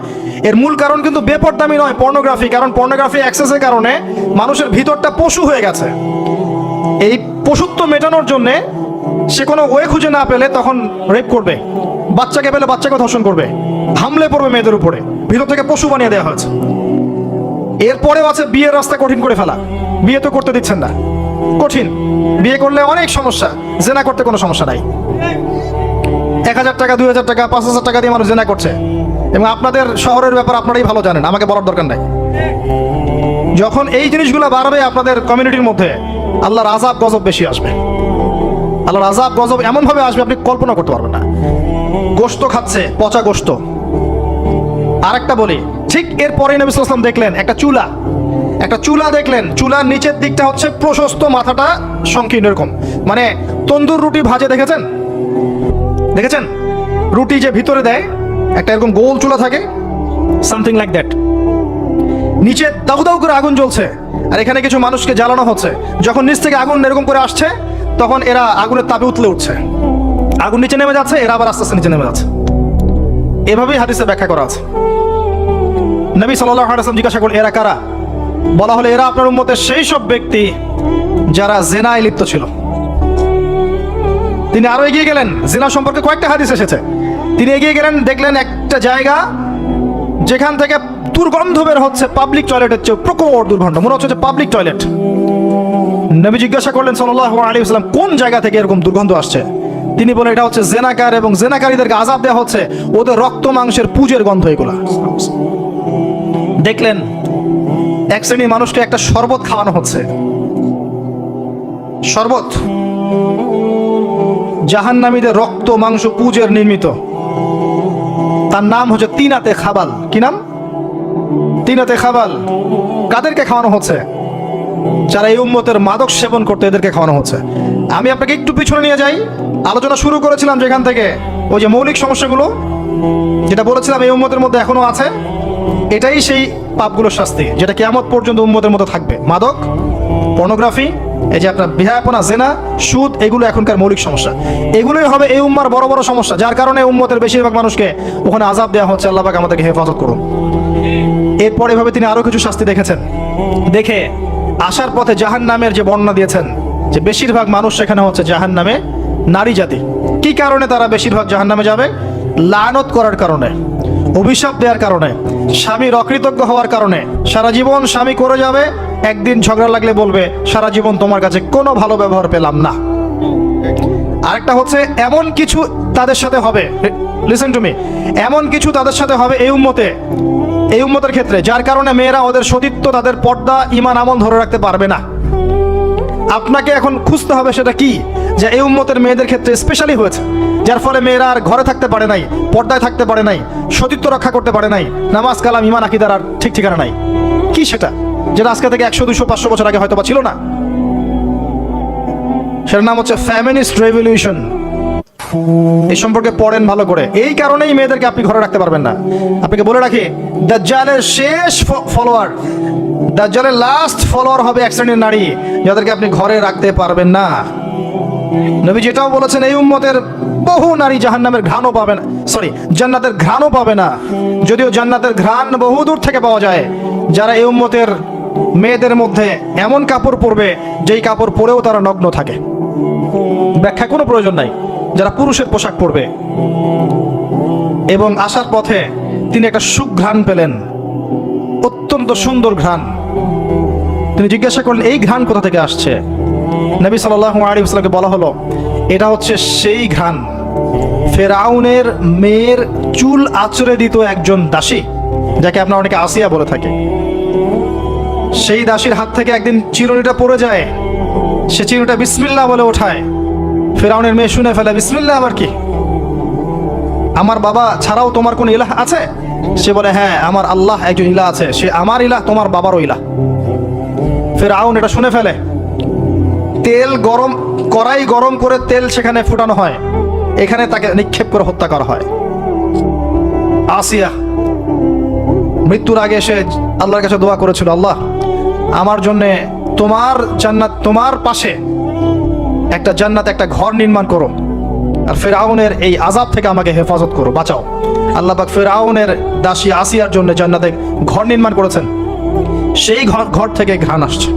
এর মূল কারণ কিন্তু বেপরদামি নয়, পর্নোগ্রাফি। কারণ পর্নোগ্রাফি অ্যাক্সেসের কারণে মানুষের ভিতরটা পশু হয়ে গেছে। এই পশুত্ব মেটানোর জন্যে সে কোনো ওয়ে খুঁজে না পেলে তখন রেপ করবে, বাচ্চাকে পেলে বাচ্চাকে ধর্ষণ করবে, হামলে পড়বে মেয়েদের উপরে, ভিতর থেকে পশু বানিয়ে দেওয়া হয়েছে। এরপরেও আছে বিয়ের রাস্তা কঠিন করে ফেলা। বিয়ে তো করতে দিচ্ছেন না, কঠিন। বিয়ে করলে অনেক সমস্যা, জেনা করতে কোনো সমস্যা নাই। 1000 টাকা, 2000 টাকা, 5000 টাকা দিয়ে মানুষ জেনা করছে, এবং আপনাদের শহরের ব্যাপার আপনারাই ভালো জানেন, আমাকে বলার দরকার নাই। যখন এই জিনিসগুলো বাড়বে আপনাদের কমিউনিটির মধ্যে, আল্লাহর আযাব গজব বেশি আসবে। আল্লাহর আযাব গজব এমন ভাবে আসবে আপনি কল্পনা করতে পারবেন না। গোশত খাচ্ছে, পচা গোশত। আরেকটা বলি, ঠিক এরপরে নবী সাল্লাল্লাহু আলাইহি ওয়াসাল্লাম দেখলেন একটা চুলা দেখলেন। চুলার নিচের দিকটা হচ্ছে প্রশস্ত, মাথাটা সংকীর্ণ এরকম, মানে তন্দুর রুটি ভাজে দেখেছেন রুটি যে ভিতরে দেয় একটা এরকম গোল চুলা থাকে, সামথিং লাইক দ্যাট। নিচে দাউ দাউ করে আগুন জ্বলছে, আর এখানে কিছু মানুষকে জ্বালানো হচ্ছে। যখন নিচ থেকে আগুন এরকম করে আসছে, তখন এরা আগুনের তাপে উতলে উঠছে, আগুন নিচে নেমে যাচ্ছে, এরা আবার আস্তে আস্তে নিচে নেমে যাচ্ছে। এভাবেই হাদিসে ব্যাখ্যা করা আছে। নবী সাল্লাল্লাহু আলাইহি ওয়াসাল্লাম জিজ্ঞাসা করলেন, এরা কারা? বলা হলো, এরা আপনার উম্মতের সেই সব ব্যক্তি যারা জেনায় লিপ্ত ছিল। তিনি আরো এগিয়ে গেলেন, জিনা সম্পর্কে কয়েকটা হাদিস এসেছে। তিনি এগিয়ে গেলেন, দেখলেন একটা জায়গা যেখান থেকে দুর্গন্ধ বের হচ্ছে, পাবলিক টয়লেটের চেয়ে প্রখর দুর্গন্ধ, মনে হচ্ছে পাবলিক টয়লেট। নবী জিজ্ঞাসা করলেন সাল্লাল্লাহু আলাইহি ওয়াসাল্লাম, কোন জায়গা থেকে এরকম দুর্গন্ধ আসছে? তিনি বলেন, এটা হচ্ছে জেনাকার, এবং জেনাকারীদেরকে আযাব দেওয়া হচ্ছে, ওদের রক্ত মাংসের পুজের গন্ধ এগুলা। দেখলেন এক শ্রেণীর মানুষকে একটা শরবত খাওয়ানো হচ্ছে, শরবত জাহান্নামীদের রক্ত মাংস পুজের নির্মিত। তার নাম হচ্ছে তিনাতে খাবাল। কি নাম? তিনাতে খাবাল। কাদেরকে খাওয়ানো হচ্ছে? যারা এই উম্মতের মাদক সেবন করতে, এদেরকে খাওয়ানো হচ্ছে। আমি আপনাকে একটু পিছনে নিয়ে যাই। আলোচনা শুরু করেছিলাম যেখান থেকে, ওই যে মৌলিক সমস্যাগুলো যেটা বলেছিলাম এই উম্মতের মধ্যে এখনো আছে, এটাই সেই পাপগুলোর শাস্তি যেটা কিয়ামত পর্যন্ত উম্মতের মধ্যে থাকবে। মাদক, পর্নোগ্রাফি, এই যে আপনার বিহায়াপনা, জেনা, সুদ, এগুলো এখনকার মৌলিক সমস্যা। এগুলোই হবে এই উম্মার বড় বড় সমস্যা, যার কারণে উম্মতের বেশিরভাগ মানুষকে ওখানে আযাব দেওয়া হচ্ছে। আল্লাহ পাক আমাদেরকে হেফাজত করুন। এরপর এভাবে তিনি আরো কিছু শাস্তি দেখেছেন। দেখে আসার পথে জাহান্নামের যে বর্ণনা দিয়েছেন, যে বেশিরভাগ মানুষ সেখানে হচ্ছে জাহান্নামে নারী জাতি। কি কারণে তারা বেশিরভাগ জাহান্নামে যাবে? লানত করার কারণে, অভিশাপ দেওয়ার কারণে, স্বামীর অকৃতজ্ঞ হওয়ার কারণে। সারা জীবন স্বামী করে যাবে, একদিন ঝগড়া লাগলে বলবে সারা জীবন তোমার কাছে কোনো ভালো ব্যবহার পেলাম না। আরেকটা হচ্ছে এমন কিছু তাদের সাথে হবে, লিসেন টু মি, এমন কিছু তাদের সাথে হবে এই উম্মতের ক্ষেত্রে, যার কারণে মেয়েরা ওদের সতীত্ব, তাদের পর্দা, ঈমান, আমল ধরে রাখতে পারবে না। আপনাকে এখন খুঁজতে হবে সেটা কি, যে এই উম্মতের মেয়েদের ক্ষেত্রে স্পেশালি হয়েছে, যার ফলে মেয়েরা আর ঘরে থাকতে পারে নাই, পর্দায় থাকতে পারে নাই, সতীত্ব রক্ষা করতে পারে নাই, নামাজ, কালাম, ঈমান, আকীদার আর ঠিক ঠিকানা নাই। কি সেটা, যেটা আজকে থেকে 100, 200, 500 বছর আগে হয়তো বা ছিল না? সেটার নাম হচ্ছে ফেমিনিস্ট রেভলিউশন। এই সম্পর্কে পড়েন ভালো করে। এই কারণেই মেয়েদেরকে আপনি ঘরে রাখতে পারবেন না। আপনাকে বলে রাখি, দাজ্জালের শেষ ফলোয়ার, দাজ্জালের লাস্ট ফলোয়ার হবে এক শ্রেণীর নারী, যাদেরকে আপনি ঘরে রাখতে পারবেন না। নবী যেটাও বলেছেন, এই উম্মতের বহু নারী জাহান্নামের ঘ্রাণও পাবে না, জান্নাতের ঘ্রাণও পাবে না। যদিও জান্নাতের ঘ্রাণ বহু দূর থেকে পাওয়া যায়। যারা এই উম্মতের মেয়েদের মধ্যে এমন কাপড় পরবে যেই কাপড় পরেও তারা নগ্ন থাকে, ব্যাখ্যা কোনো প্রয়োজন নাই, যারা পুরুষের পোশাক পরবে। এবং আসার পথে তিনি একটা সুঘ্রাণ পেলেন, অত্যন্ত সুন্দর ঘ্রাণ। তিনি জিজ্ঞাসা করলেন, এই ঘ্রাণ কোথা থেকে আসছে? নবী সাল্লাল্লাহু আলাইহি ওয়াসাল্লামকে বলা হলো, এটা হচ্ছে সেই ঘ্রাণ ফেরাউনের মেয়ের চুল আঁচড়ে দিত একজন দাসী, যাকে আপনারা অনেকে আসিয়া বলে থাকে। সেই দাসীর হাত থেকে একদিন চিরুনিটা পড়ে যায়, সে চিরুনিটা বিসমিল্লাহ বলে ওঠায়। ফেরাউনের মেয়ে শুনে ফেলে, বিসমিল্লাহ আবার কি? আমার বাবা ছাড়াও তোমার কোন ইলাহ আছে? সে বলে, হ্যাঁ, আমার আল্লাহ একজন ইলাহ আছে, সে আমার ইলাহ, তোমার বাবারও ইলাহ। ফেরাউন এটা শুনে ফেলে। কড়াই গরম করে তেল সেখানে ফুটানো হয়, এখানে তাকে নিক্ষেপ করে হত্যা করা হয়। আসিয়া মৃত্যুর আগে সে আল্লাহর কাছে দোয়া করেছিল, আল্লাহ, আমার জন্য তোমার জান্নাত, তোমার পাশে একটা জান্নাত, একটা ঘর নির্মাণ করো, আর ফেরাউনের এই আযাব থেকে আমাকে হেফাজত করো, বাঁচাও। আল্লাহ পাক ফেরাউনের দাসী আসিয়ার জন্য জান্নাতে ঘর নির্মাণ করেছেন। সেই ঘর থেকে ঘ্রাণ আসছে।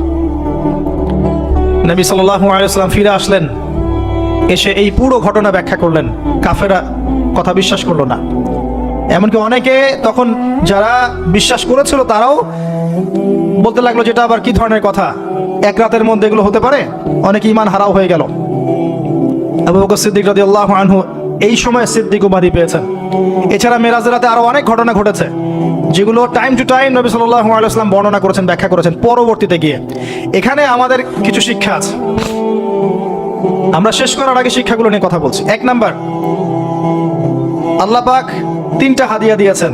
নবী সাল্লাল্লাহু আলাইহি ওয়াসাল্লাম ফিরে আসলেন, এসে এই পুরো ঘটনা ব্যাখ্যা করলেন। কাফেররা কথা বিশ্বাস করলো না। এমনকি অনেকে তখন যারা বিশ্বাস করেছিল তারাও বলতে লাগলো, যেটা আবার কি ধরনের কথা, এক রাতের মধ্যে এগুলো হতে পারে? অনেকে ঈমান হারাও হয়ে গেল। আবু বকর সিদ্দিক রাদিয়াল্লাহু আনহু এই সময় সিদ্দিক উপাধি পেয়েছেন। এছাড়া মেরাজের রাতে আরো অনেক ঘটনা ঘটেছে, যেগুলো টাইম টু টাইম নবী সাল্লাল্লাহু আলাইহি ওয়াসাল্লাম বর্ণনা করেছেন, ব্যাখ্যা করেছেন পরবর্তীতে গিয়ে। এখানে আমাদের কিছু শিক্ষা আছে, আমরা শেষ করার আগে শিক্ষাগুলো নিয়ে কথা বলছি। 1 নাম্বার, আল্লাহ পাক 3টা হাদিয়া দিয়েছেন।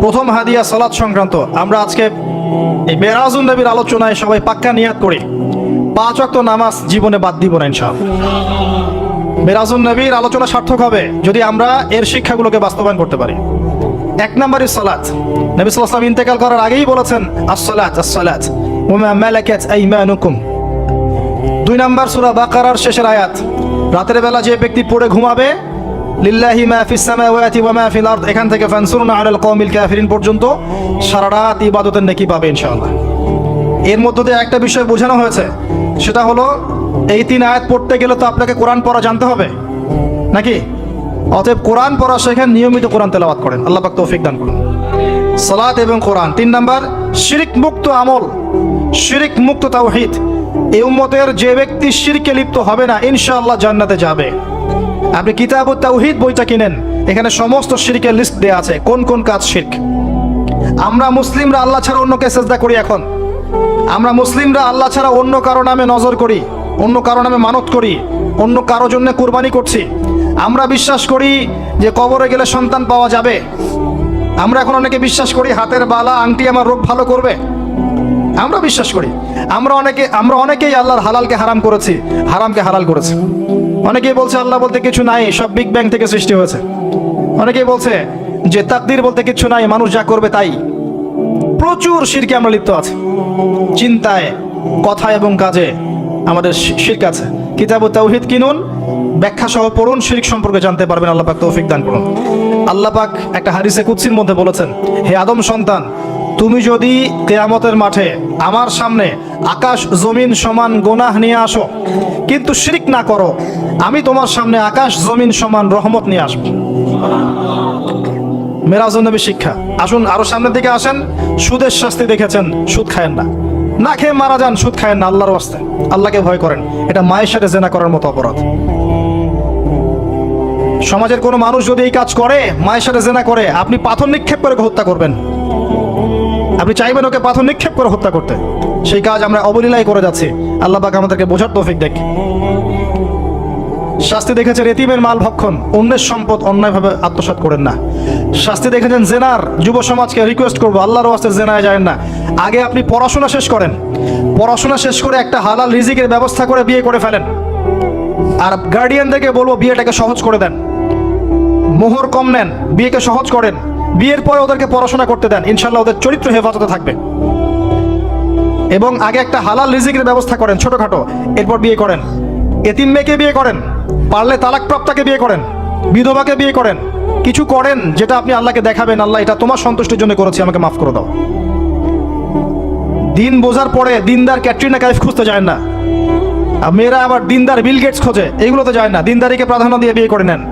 প্রথম হাদিয়া সালাত সংক্রান্ত। আমরা আজকে এই মেরাজুন নবীর আলোচনায় সবাই পাক্কা নিয়াত করি 5 ওয়াক্ত নামাজ জীবনে বাদ দিব না ইনশাআল্লাহ। মেরাজুন নবীর আলোচনা সার্থক হবে যদি আমরা এর শিক্ষাগুলোকে বাস্তবায়ন করতে পারি। 1 নম্বরে সালাত। নবী সাল্লাল্লাহু আলাইহি ওয়াসাল্লাম ইন্তেকাল করার আগেই বলেছেন আসসালাত আসসালাত ওয়া মা মালাকাত আইমানুকুম। 2 নম্বর সূরা বাকারার শেষের আয়াত, রাতের বেলা যে ব্যক্তি পড়ে ঘুমাবে লিল্লাহি মা ফিস সামাওয়াতি ওয়া মা ফিল আরদ, এখান থেকে ফানসুরনা আলাল কওমিল কাফিরিন পর্যন্ত সারা রাত ইবাদতের নেকি পাবে ইনশাআল্লাহ। এর মধ্যে দিয়ে একটা বিষয় বোঝানো হয়েছে, সেটা হলো এই 3 আয়াত পড়তে গেলে তো আপনাকে কোরআন পড়া জানতে হবে নাকি? অতএব কোরআন পড়া শেখেন, নিয়মিত কোরআন তেলাওয়াত করেন, আল্লাহ পাক তৌফিক দান করুন। সালাত এবং কোরআন। 3 নাম্বার শিরক মুক্ত আমল, শিরক মুক্ত তাওহীদ। এই উম্মতের যে ব্যক্তি শিরকে লিপ্ত হবে না ইনশাআল্লাহ জান্নাতে যাবে। আপনি কিতাবুত তাওহীদ বইটা কিনেন, এখানে সমস্ত শিরকের লিস্ট দেয়া আছে, কোন কোন কাজ শিরক। আমরা মুসলিমরা আল্লাহ ছাড়া অন্যকে সিজদা করি। এখন আমরা মুসলিমরা আল্লাহ ছাড়া অন্য কারো নামে নজর করি, অন্য কারো নামে মানত করি, অন্য কারো জন্য কুরবানি করছি। আমরা বিশ্বাস করি যে কবরে গেলে সন্তান পাওয়া যাবে। আমরা এখন অনেকে বিশ্বাস করি হাতের বালা আংটি আমার রোগ ভালো করবে। আমরা বিশ্বাস করি। আমরা অনেকেই আল্লাহর হালালকে হারাম করেছি, হারামকে হালাল করেছি। অনেকেই বলছে আল্লাহ বলতে কিছু নাই, সব বিগ ব্যাং থেকে সৃষ্টি হয়েছে। অনেকেই বলছে যে তাকদীর বলতে কিছু নাই, মানুষ যা করবে তাই। প্রচুর শিরকে আমরা লিপ্ত আছি। চিন্তায়, কথায় এবং কাজে আমাদের শিরক আছে। কিতাবুত তাওহীদ কিনুন, ব্যাখ্যা সহ পড়ুন, শিরক সম্পর্কে জানতে পারবেন। আল্লাহ পাক তৌফিক দান করুন। আল্লাহ পাক একটা হাদিসে কুদসির মধ্যে বলেছেন, হে আদম সন্তান, তুমি যদি কিয়ামতের মাঠে আমার সামনে আকাশ জমিন সমান গুনাহ নিয়ে আসো কিন্তু শিরক না করো, আমি তোমার সামনে আকাশ জমিন সমান রহমত নিয়ে আসবো। মেরাজুন নবী শিক্ষা। আসুন আরো সামনের দিকে আসেন। সুদের শাস্তি দেখেছেন, সুদ খায়েন না, না খেয়ে মারা যান, সুদ খায়েন না, আল্লাহর ওয়াস্তে আল্লাহকে ভয় করেন। এটা মায়ের সাথে জেনা করার মতো অপরাধ। সমাজের কোনো মানুষ যদি এই কাজ করে, মায়ের সাথে জেনা করে, আপনি পাথর নিক্ষেপ করে হত্যা করবেন। আপনি চাইবেন ওকে পাথর নিক্ষেপ করে হত্যা করতে। সেই কাজ আমরা অবলীলায় করে যাচ্ছি। আল্লাহ পাক আমাদেরকে বোঝার তৌফিক দেখ। শাস্তি দেখেছেন এতিমের মাল ভক্ষণ, অন্যের সম্পদ অন্যায়ভাবে আত্মসাৎ করেন না। শাস্তি দেখেছেন জেনার। যুব সমাজকে রিকোয়েস্ট করবো, আল্লাহর ওয়াস্তে জেনায় যায় না। আগে আপনি পড়াশোনা শেষ করেন, পড়াশোনা শেষ করে একটা হালাল রিজিকের ব্যবস্থা করে বিয়ে করে ফেলেন। আর গার্ডিয়ানদেরকে বলবো বিয়েটাকে সহজ করে দেন, মোহর কম নেন, বিয়েকে সহজ করেন। বিয়ের পরে ওদেরকে পড়াশোনা করতে দেন, ইনশাল্লাহ ওদের চরিত্র হেফাজতে থাকবে। এবং আগে একটা হালাল রিজিকের ব্যবস্থা করেন ছোটখাটো, এরপর বিয়ে করেন। এতিম মেয়েকে বিয়ে করেন, পারলে তালাকপ্রাপ্তাকে বিয়ে করেন, বিধবাকে বিয়ে করেন। কিছু করেন যেটা আপনি আল্লাহকে দেখাবেন, আল্লাহ এটা তোমার সন্তুষ্টির জন্য করেছি, আমাকে মাফ করে দাও। দিন বোঝার পরে দিনদার ক্যাটরিনা কাইফ খুঁজতে যায় না, আর মেয়েরা আবার দিনদার বিল গেটস খোঁজে, এগুলোতে যায় না। দিনদারিকে প্রাধান্য দিয়ে বিয়ে করে নেন।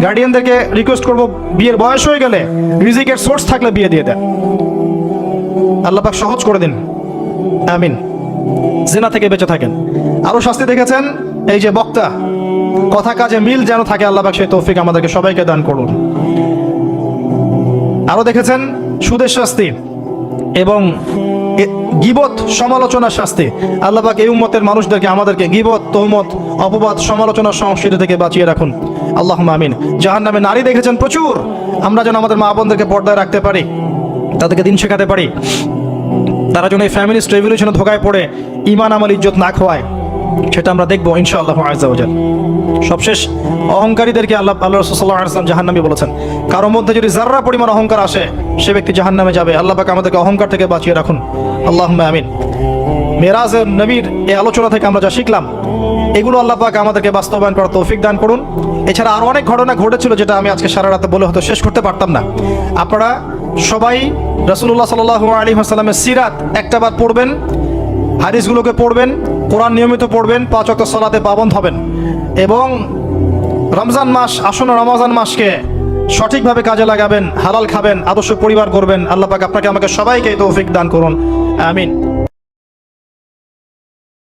গার্ডিয়ানদেরকে রিকোয়েস্ট করবো, বিয়ের বয়স হয়ে গেলে রিজিকের সোর্স থাকলে বিয়ে দিয়ে দেন। আল্লাহ পাক সহজ করে দিন, আমিন। জিনা থেকে বেঁচে থাকেন। আরো শাস্তি দেখেছেন এই যে বক্তা, কথা কাজে মিল যেন থাকে, আল্লাহ পাক সেই তৌফিক আমাদেরকে সবাইকে দান করুন। আরো দেখেছেন সুদের শাস্তি এবং গীবত সমালোচনার শাস্তি। আল্লাহ পাক এই উম্মতের মানুষদেরকে, আমাদেরকে গীবত, তহমত, অপবাদ, সমালোচনার সংস্কৃতি থেকে বাঁচিয়ে রাখুন, আল্লাহুম্মা আমিন। জাহান্নামে নারী দেখেছেন প্রচুর। আমরা যেন আমাদের মা বোনদেরকে পর্দায় রাখতে পারি, তাদেরকে দিন শেখাতে পারি, তারা যেন এই ফ্যামিলিস্ট রেভলিউশনে ধোকায় পড়ে ঈমান আমল ইজ্জত না খোয়ায়, সেটা আমরা দেখবো ইনশাআল্লাহ আযজা ওয়া জাল। সবশেষ অহংকারীদেরকে আল্লাহ রাসূল সাল্লাল্লাহু আলাইহি ওয়াসাল্লাম জাহান্নামী বলেছেন। কারো মধ্যে যদি যাররা পরিমাণ অহংকার আসে, সে ব্যক্তি জাহান্নামে যাবে। আল্লাহ পাক আমাদেরকে অহংকার থেকে বাঁচিয়ে রাখুন, আল্লাহুম্মা আমিন। মেরাজের নবীর এই আলোচনা থেকে আমরা যা শিখলাম, এগুলো আল্লাহ পাক আমাদেরকে বাস্তবায়ন করার তৌফিক দান করুন। এছাড়া আরো অনেক ঘটনা ঘটেছিল যেটা আমি আজকে সারা রাতে বলে হয়তো শেষ করতে পারতাম না। আপনারা সবাই রাসূলুল্লাহ সাল্লাল্লাহু আলাইহি ওয়াসাল্লামের সিরাত একটাবার পড়বেন, হাদিসগুলোকে পড়বেন, কোরআন নিয়মিত পড়বেন, 5 ওয়াক্ত সালাতে পাবন্দ হবেন এবং রমজান মাস, আসন্ন রমজান মাসকে সঠিকভাবে কাজে লাগাবেন, হালাল খাবেন, আদর্শ পরিবার করবেন। আল্লাহ পাক আপনাকে আমাকে সবাইকে তৌফিক দান করুন, আমিন।